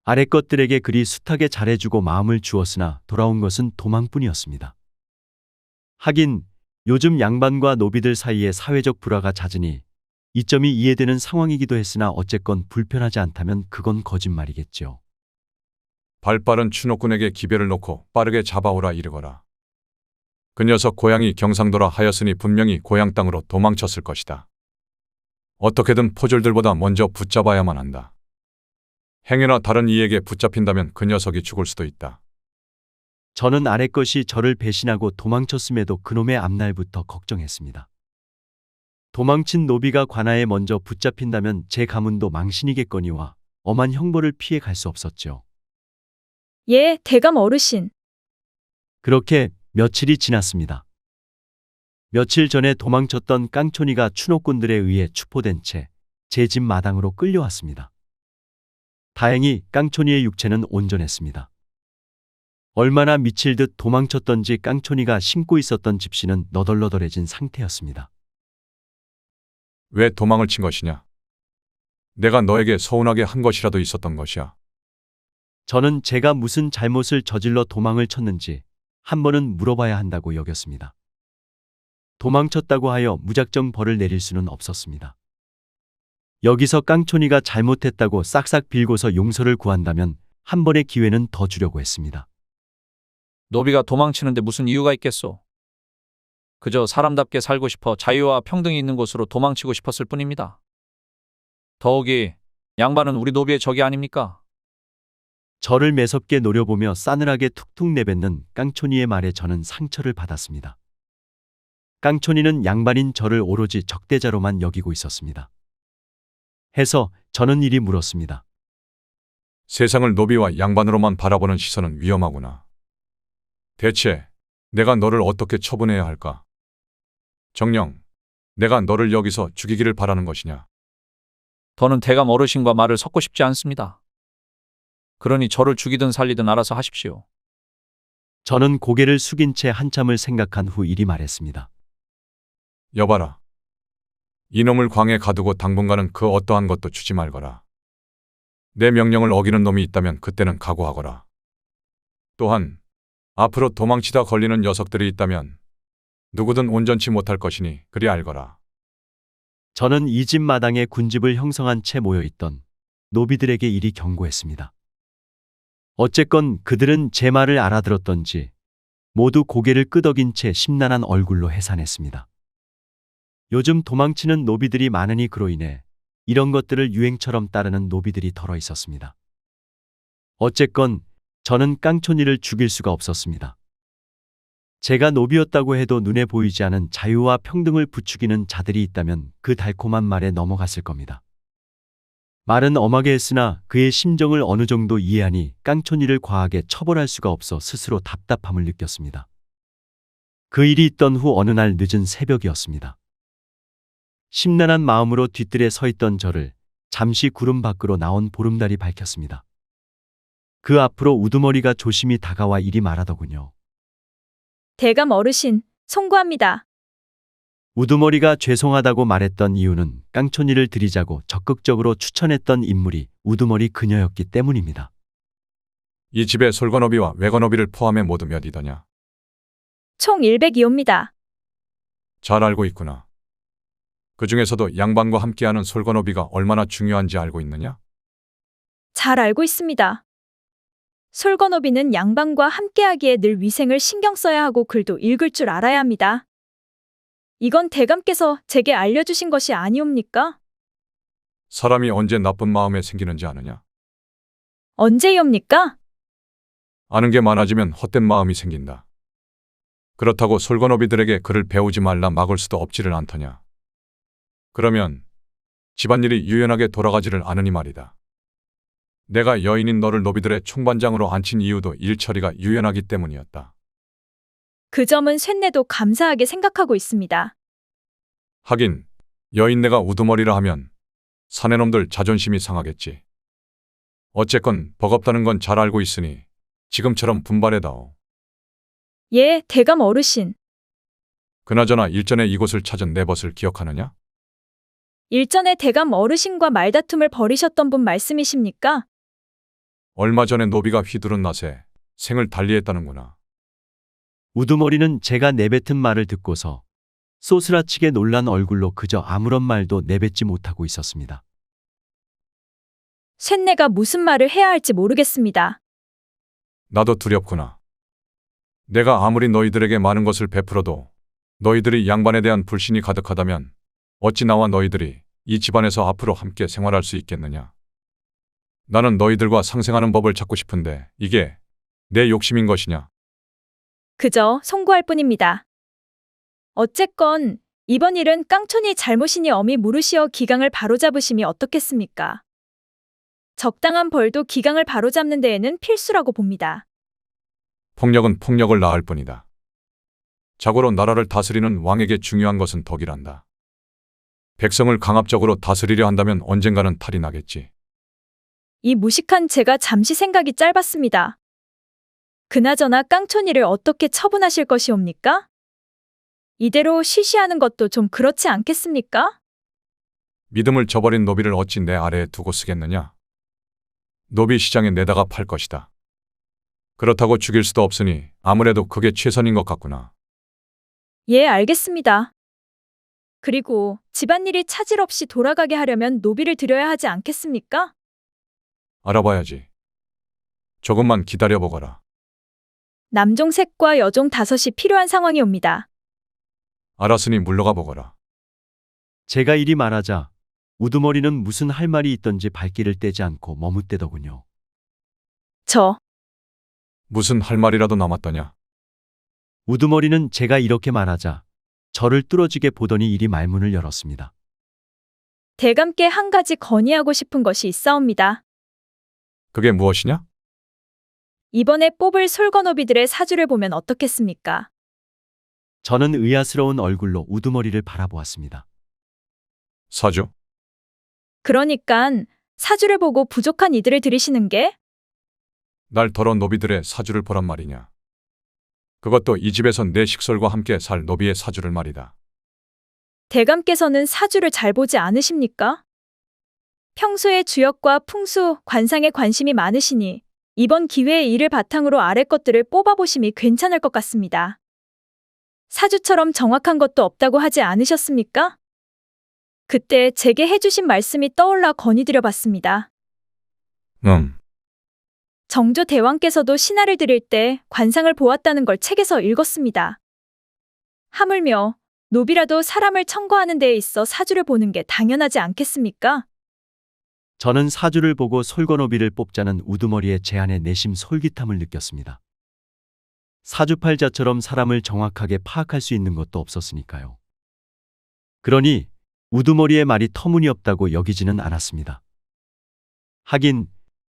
아래 것들에게 그리 숱하게 잘해주고 마음을 주었으나 돌아온 것은 도망뿐이었습니다. 하긴 요즘 양반과 노비들 사이에 사회적 불화가 잦으니 이점이 이해되는 상황이기도 했으나 어쨌건 불편하지 않다면 그건 거짓말이겠죠. 발빠른 추노꾼에게 기별을 놓고 빠르게 잡아오라 이르거라. 그 녀석 고향이 경상도라 하였으니 분명히 고향 땅으로 도망쳤을 것이다. 어떻게든 포졸들보다 먼저 붙잡아야만 한다. 행여나 다른 이에게 붙잡힌다면 그 녀석이 죽을 수도 있다. 저는 아래 것이 저를 배신하고 도망쳤음에도 그놈의 앞날부터 걱정했습니다. 도망친 노비가 관아에 먼저 붙잡힌다면 제 가문도 망신이겠거니와 엄한 형벌을 피해 갈 수 없었죠. 예, 대감 어르신. 그렇게 며칠이 지났습니다. 며칠 전에 도망쳤던 깡촌이가 추노꾼들에 의해 추포된 채 제 집 마당으로 끌려왔습니다. 다행히 깡촌이의 육체는 온전했습니다. 얼마나 미칠 듯 도망쳤던지 깡촌이가 신고 있었던 집시는 너덜너덜해진 상태였습니다. 왜 도망을 친 것이냐? 내가 너에게 서운하게 한 것이라도 있었던 것이야. 저는 제가 무슨 잘못을 저질러 도망을 쳤는지 한 번은 물어봐야 한다고 여겼습니다. 도망쳤다고 하여 무작정 벌을 내릴 수는 없었습니다. 여기서 깡촌이가 잘못했다고 싹싹 빌고서 용서를 구한다면 한 번의 기회는 더 주려고 했습니다. 노비가 도망치는데 무슨 이유가 있겠소? 그저 사람답게 살고 싶어 자유와 평등이 있는 곳으로 도망치고 싶었을 뿐입니다. 더욱이 양반은 우리 노비의 적이 아닙니까? 저를 매섭게 노려보며 싸늘하게 툭툭 내뱉는 깡촌이의 말에 저는 상처를 받았습니다. 깡촌이는 양반인 저를 오로지 적대자로만 여기고 있었습니다. 해서 저는 이리 물었습니다. 세상을 노비와 양반으로만 바라보는 시선은 위험하구나. 대체 내가 너를 어떻게 처분해야 할까? 정녕, 내가 너를 여기서 죽이기를 바라는 것이냐? 더는 대감 어르신과 말을 섞고 싶지 않습니다. 그러니 저를 죽이든 살리든 알아서 하십시오. 저는 고개를 숙인 채 한참을 생각한 후 이리 말했습니다. 여봐라. 이놈을 광에 가두고 당분간은 그 어떠한 것도 주지 말거라. 내 명령을 어기는 놈이 있다면 그때는 각오하거라. 또한 앞으로 도망치다 걸리는 녀석들이 있다면 누구든 온전치 못할 것이니 그리 알거라. 저는 이 집 마당에 군집을 형성한 채 모여있던 노비들에게 이리 경고했습니다. 어쨌건 그들은 제 말을 알아들었던지 모두 고개를 끄덕인 채 심란한 얼굴로 해산했습니다. 요즘 도망치는 노비들이 많으니 그로 인해 이런 것들을 유행처럼 따르는 노비들이 덜어 있었습니다. 어쨌건 저는 깡촌이를 죽일 수가 없었습니다. 제가 노비였다고 해도 눈에 보이지 않은 자유와 평등을 부추기는 자들이 있다면 그 달콤한 말에 넘어갔을 겁니다. 말은 엄하게 했으나 그의 심정을 어느 정도 이해하니 깡촌이를 과하게 처벌할 수가 없어 스스로 답답함을 느꼈습니다. 그 일이 있던 후 어느 날 늦은 새벽이었습니다. 심란한 마음으로 뒤뜰에 서 있던 저를 잠시 구름 밖으로 나온 보름달이 밝혔습니다. 그 앞으로 우두머리가 조심히 다가와 이리 말하더군요. 대감 어르신, 송구합니다. 우두머리가 죄송하다고 말했던 이유는 깡촌이를 들이자고 적극적으로 추천했던 인물이 우두머리 그녀였기 때문입니다. 이 집에 솔건어비와 외건어비를 포함해 모두 몇 이더냐? 총 102호입니다. 잘 알고 있구나. 그 중에서도 양반과 함께하는 솔건어비가 얼마나 중요한지 알고 있느냐? 잘 알고 있습니다. 솔건어비는 양반과 함께하기에 늘 위생을 신경 써야 하고 글도 읽을 줄 알아야 합니다. 이건 대감께서 제게 알려주신 것이 아니옵니까? 사람이 언제 나쁜 마음에 생기는지 아느냐? 언제이옵니까? 아는 게 많아지면 헛된 마음이 생긴다. 그렇다고 솔건어비들에게 그를 배우지 말라 막을 수도 없지를 않더냐. 그러면 집안일이 유연하게 돌아가지를 않으니 말이다. 내가 여인인 너를 노비들의 총반장으로 앉힌 이유도 일처리가 유연하기 때문이었다. 그 점은 쇳내도 감사하게 생각하고 있습니다. 하긴 여인네가 우두머리라 하면 사내놈들 자존심이 상하겠지. 어쨌건 버겁다는 건 잘 알고 있으니 지금처럼 분발해다오. 예, 대감 어르신. 그나저나 일전에 이곳을 찾은 내 벗을 기억하느냐? 일전에 대감 어르신과 말다툼을 벌이셨던 분 말씀이십니까? 얼마 전에 노비가 휘두른 낫에 생을 달리했다는구나. 우두머리는 제가 내뱉은 말을 듣고서 쏘스라치게 놀란 얼굴로 그저 아무런 말도 내뱉지 못하고 있었습니다. 쇳내가 무슨 말을 해야 할지 모르겠습니다. 나도 두렵구나. 내가 아무리 너희들에게 많은 것을 베풀어도 너희들이 양반에 대한 불신이 가득하다면 어찌 나와 너희들이 이 집안에서 앞으로 함께 생활할 수 있겠느냐? 나는 너희들과 상생하는 법을 찾고 싶은데 이게 내 욕심인 것이냐? 그저 송구할 뿐입니다. 어쨌건 이번 일은 깡촌이 잘못이니 엄히 물으시어 기강을 바로잡으심이 어떻겠습니까? 적당한 벌도 기강을 바로잡는 데에는 필수라고 봅니다. 폭력은 폭력을 낳을 뿐이다. 자고로 나라를 다스리는 왕에게 중요한 것은 덕이란다. 백성을 강압적으로 다스리려 한다면 언젠가는 탈이 나겠지. 이 무식한 제가 잠시 생각이 짧았습니다. 그나저나 깡촌이를 어떻게 처분하실 것이옵니까? 이대로 쉬쉬하는 것도 좀 그렇지 않겠습니까? 믿음을 저버린 노비를 어찌 내 아래에 두고 쓰겠느냐? 노비 시장에 내다가 팔 것이다. 그렇다고 죽일 수도 없으니 아무래도 그게 최선인 것 같구나. 예, 알겠습니다. 그리고 집안일이 차질 없이 돌아가게 하려면 노비를 들여야 하지 않겠습니까? 알아봐야지. 조금만 기다려보거라. 남종 셋과 여종 5이 필요한 상황이 옵니다. 알았으니 물러가 보거라. 제가 이리 말하자 우두머리는 무슨 할 말이 있던지 발길을 떼지 않고 머뭇대더군요. 무슨 할 말이라도 남았더냐? 우두머리는 제가 이렇게 말하자 저를 뚫어지게 보더니 이리 말문을 열었습니다. 대감께 한 가지 건의하고 싶은 것이 있사옵니다. 그게 무엇이냐? 이번에 뽑을 솔거노비들의 사주를 보면 어떻겠습니까? 저는 의아스러운 얼굴로 우두머리를 바라보았습니다. 사주? 그러니깐 사주를 보고 부족한 이들을 들이시는 게? 날 더러운 노비들의 사주를 보란 말이냐? 그것도 이 집에서 내 식솔과 함께 살 노비의 사주를 말이다. 대감께서는 사주를 잘 보지 않으십니까? 평소에 주역과 풍수, 관상에 관심이 많으시니 이번 기회에 이를 바탕으로 아래 것들을 뽑아보심이 괜찮을 것 같습니다. 사주처럼 정확한 것도 없다고 하지 않으셨습니까? 그때 제게 해주신 말씀이 떠올라 건의드려봤습니다. 정조 대왕께서도 신하를 드릴 때 관상을 보았다는 걸 책에서 읽었습니다. 하물며 노비라도 사람을 청거하는 데에 있어 사주를 보는 게 당연하지 않겠습니까? 저는 사주를 보고 솔거노비를 뽑자는 우두머리의 제안에 내심 솔깃함을 느꼈습니다. 사주팔자처럼 사람을 정확하게 파악할 수 있는 것도 없었으니까요. 그러니 우두머리의 말이 터무니없다고 여기지는 않았습니다. 하긴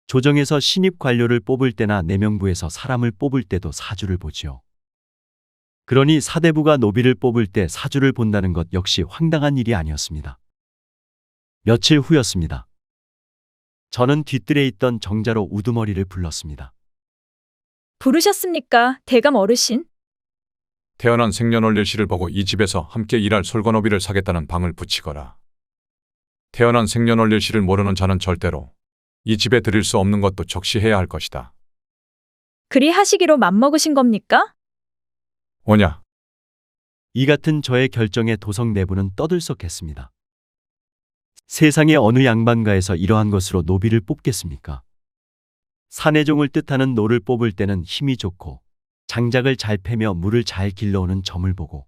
조정에서 신입 관료를 뽑을 때나 내명부에서 사람을 뽑을 때도 사주를 보지요. 그러니 사대부가 노비를 뽑을 때 사주를 본다는 것 역시 황당한 일이 아니었습니다. 며칠 후였습니다. 저는 뒤뜰에 있던 정자로 우두머리를 불렀습니다. 부르셨습니까, 대감 어르신? 태어난 생년월일시를 보고 이 집에서 함께 일할 솔거노비를 사겠다는 방을 붙이거라. 태어난 생년월일시를 모르는 자는 절대로 이 집에 들일 수 없는 것도 적시해야 할 것이다. 그리 하시기로 맘먹으신 겁니까? 오냐? 이 같은 저의 결정에 도성 내부는 떠들썩했습니다. 세상의 어느 양반가에서 이러한 것으로 노비를 뽑겠습니까? 사내종을 뜻하는 노를 뽑을 때는 힘이 좋고 장작을 잘 패며 물을 잘 길러오는 점을 보고,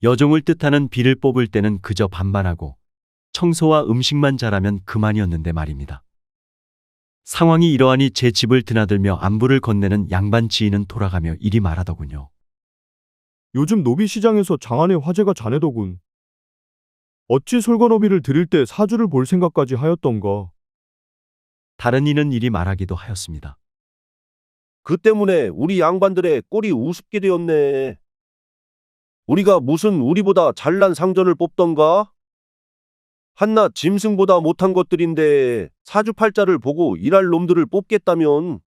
여종을 뜻하는 비를 뽑을 때는 그저 반반하고 청소와 음식만 잘하면 그만이었는데 말입니다. 상황이 이러하니 제 집을 드나들며 안부를 건네는 양반 지인은 돌아가며 이리 말하더군요. 요즘 노비 시장에서 장안의 화제가 자네더군. 어찌 솔거노비를 드릴 때 사주를 볼 생각까지 하였던가. 다른 이는 이리 말하기도 하였습니다. 그 때문에 우리 양반들의 꼴이 우습게 되었네. 우리가 무슨 우리보다 잘난 상전을 뽑던가? 한낱 짐승보다 못한 것들인데 사주팔자를 보고 일할 놈들을 뽑겠다면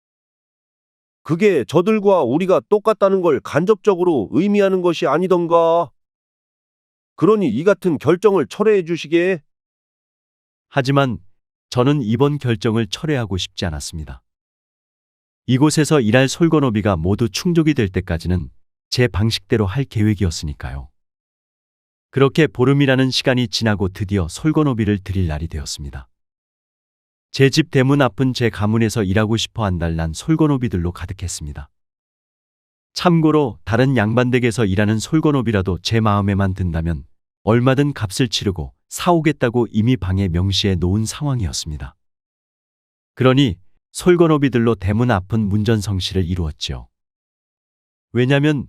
그게 저들과 우리가 똑같다는 걸 간접적으로 의미하는 것이 아니던가. 그러니 이 같은 결정을 철회해 주시게. 하지만 저는 이번 결정을 철회하고 싶지 않았습니다. 이곳에서 일할 솔거노비가 모두 충족이 될 때까지는 제 방식대로 할 계획이었으니까요. 그렇게 보름이라는 시간이 지나고 드디어 솔거노비를 드릴 날이 되었습니다. 제 집 대문 앞은 제 가문에서 일하고 싶어 한달난 솔거노비들로 가득했습니다. 참고로 다른 양반댁에서 일하는 솔건업이라도 제 마음에만 든다면 얼마든 값을 치르고 사오겠다고 이미 방에 명시해 놓은 상황이었습니다. 그러니 솔건업이들로 대문 앞은 문전성시를 이루었지요. 왜냐면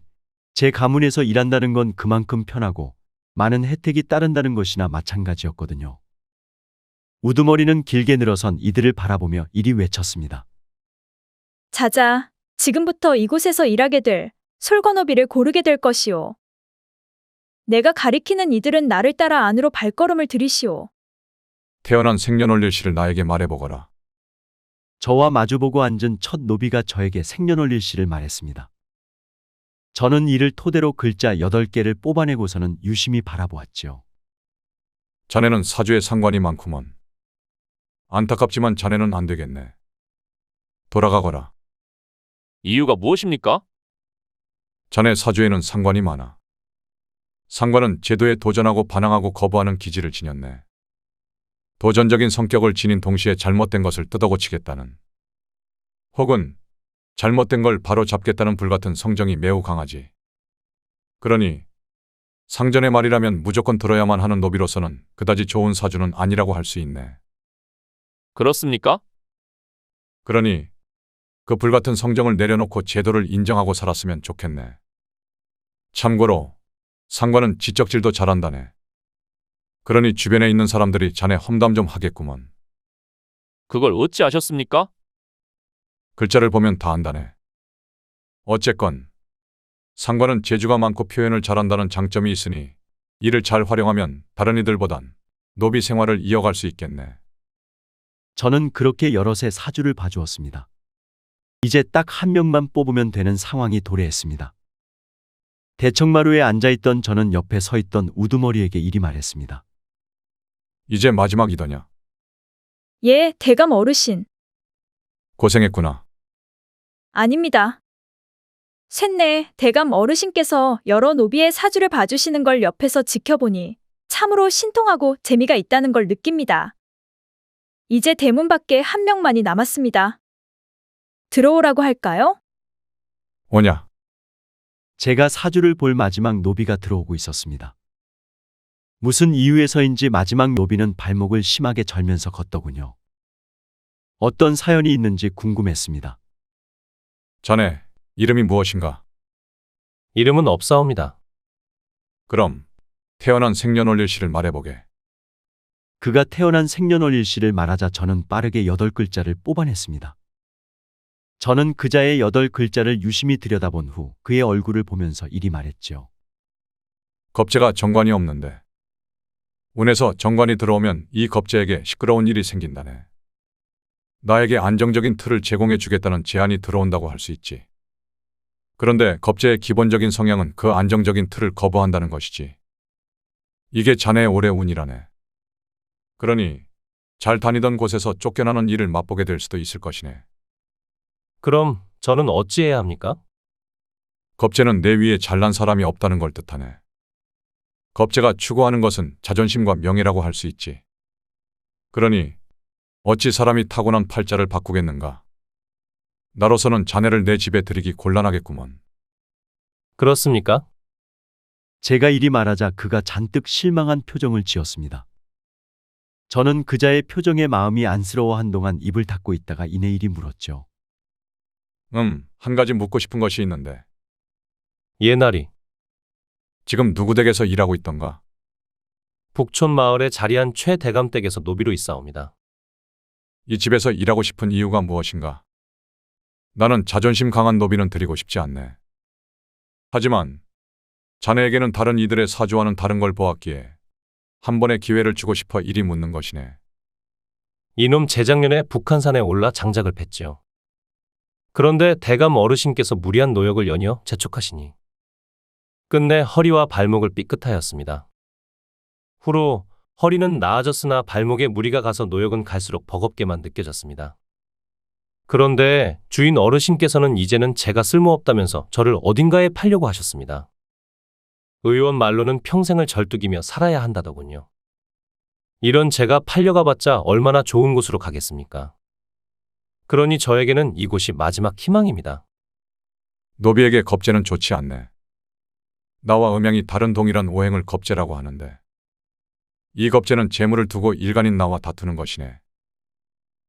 제 가문에서 일한다는 건 그만큼 편하고 많은 혜택이 따른다는 것이나 마찬가지였거든요. 우두머리는 길게 늘어선 이들을 바라보며 이리 외쳤습니다. 자자, 지금부터 이곳에서 일하게 될 솔건업이를 고르게 될 것이오. 내가 가리키는 이들은 나를 따라 안으로 발걸음을 들이시오. 태어난 생년월일씨를 나에게 말해보거라. 저와 마주보고 앉은 첫 노비가 저에게 생년월일씨를 말했습니다. 저는 이를 토대로 글자 8개를 뽑아내고서는 유심히 바라보았지요. 자네는 사주에 상관이 많구먼. 안타깝지만 자네는 안 되겠네. 돌아가거라. 이유가 무엇입니까? 자네 사주에는 상관이 많아. 상관은 제도에 도전하고 반항하고 거부하는 기질을 지녔네. 도전적인 성격을 지닌 동시에 잘못된 것을 뜯어고치겠다는, 혹은 잘못된 걸 바로 잡겠다는 불같은 성정이 매우 강하지. 그러니 상전의 말이라면 무조건 들어야만 하는 노비로서는 그다지 좋은 사주는 아니라고 할 수 있네. 그렇습니까? 그러니 그 불같은 성정을 내려놓고 제도를 인정하고 살았으면 좋겠네. 참고로 상관은 지적질도 잘한다네. 그러니 주변에 있는 사람들이 자네 험담 좀 하겠구먼. 그걸 어찌 아셨습니까? 글자를 보면 다 안다네. 어쨌건 상관은 재주가 많고 표현을 잘한다는 장점이 있으니 이를 잘 활용하면 다른 이들보단 노비 생활을 이어갈 수 있겠네. 저는 그렇게 여럿의 사주를 봐주었습니다. 이제 딱 한 명만 뽑으면 되는 상황이 도래했습니다. 대청마루에 앉아있던 저는 옆에 서 있던 우두머리에게 이리 말했습니다. 이제 마지막이더냐? 예, 대감 어르신. 고생했구나. 아닙니다. 쇳내 대감 어르신께서 여러 노비의 사주를 봐주시는 걸 옆에서 지켜보니 참으로 신통하고 재미가 있다는 걸 느낍니다. 이제 대문 밖에 한 명만이 남았습니다. 들어오라고 할까요? 오냐? 제가 사주를 볼 마지막 노비가 들어오고 있었습니다. 무슨 이유에서인지 마지막 노비는 발목을 심하게 절면서 걷더군요. 어떤 사연이 있는지 궁금했습니다. 자네 이름이 무엇인가? 이름은 없사옵니다. 그럼 태어난 생년월일씨를 말해보게. 그가 태어난 생년월일씨를 말하자 저는 빠르게 8글자를 뽑아냈습니다. 저는 그자의 8글자를 유심히 들여다본 후 그의 얼굴을 보면서 이리 말했지요. 겁재가 정관이 없는데 운에서 정관이 들어오면 이 겁재에게 시끄러운 일이 생긴다네. 나에게 안정적인 틀을 제공해 주겠다는 제안이 들어온다고 할 수 있지. 그런데 겁재의 기본적인 성향은 그 안정적인 틀을 거부한다는 것이지. 이게 자네의 올해 운이라네. 그러니 잘 다니던 곳에서 쫓겨나는 일을 맛보게 될 수도 있을 것이네. 그럼 저는 어찌해야 합니까? 겁재는 내 위에 잘난 사람이 없다는 걸 뜻하네. 겁재가 추구하는 것은 자존심과 명예라고 할 수 있지. 그러니 어찌 사람이 타고난 팔자를 바꾸겠는가? 나로서는 자네를 내 집에 들이기 곤란하겠구먼. 그렇습니까? 제가 이리 말하자 그가 잔뜩 실망한 표정을 지었습니다. 저는 그자의 표정에 마음이 안쓰러워 한동안 입을 닫고 있다가 이내 이리 물었죠. 한 가지 묻고 싶은 것이 있는데. 예나리. 지금 누구 댁에서 일하고 있던가? 북촌 마을에 자리한 최 대감 댁에서 노비로 있사옵니다. 이 집에서 일하고 싶은 이유가 무엇인가? 나는 자존심 강한 노비는 드리고 싶지 않네. 하지만 자네에게는 다른 이들의 사주와는 다른 걸 보았기에 한 번의 기회를 주고 싶어 이리 묻는 것이네. 이놈 재작년에 북한산에 올라 장작을 팼지요. 그런데 대감 어르신께서 무리한 노역을 연이어 재촉하시니 끝내 허리와 발목을 삐끗하였습니다. 후로 허리는 나아졌으나 발목에 무리가 가서 노역은 갈수록 버겁게만 느껴졌습니다. 그런데 주인 어르신께서는 이제는 제가 쓸모없다면서 저를 어딘가에 팔려고 하셨습니다. 의원 말로는 평생을 절뚝이며 살아야 한다더군요. 이런 제가 팔려가봤자 얼마나 좋은 곳으로 가겠습니까? 그러니 저에게는 이곳이 마지막 희망입니다. 노비에게 겁제는 좋지 않네. 나와 음양이 다른 동일한 오행을 겁제라고 하는데 이 겁제는 재물을 두고 일간인 나와 다투는 것이네.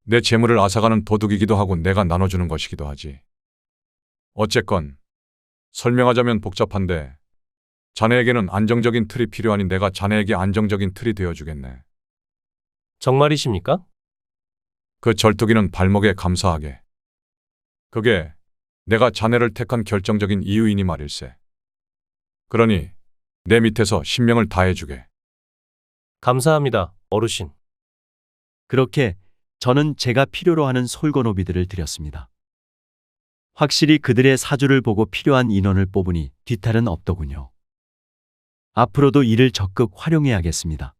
내 재물을 앗아가는 도둑이기도 하고 내가 나눠주는 것이기도 하지. 어쨌건 설명하자면 복잡한데 자네에게는 안정적인 틀이 필요하니 내가 자네에게 안정적인 틀이 되어주겠네. 정말이십니까? 그 절투기는 발목에 감사하게. 그게 내가 자네를 택한 결정적인 이유이니 말일세. 그러니 내 밑에서 신명을 다해주게. 감사합니다, 어르신. 그렇게 저는 제가 필요로 하는 솔거노비들을 드렸습니다. 확실히 그들의 사주를 보고 필요한 인원을 뽑으니 뒤탈은 없더군요. 앞으로도 이를 적극 활용해야겠습니다.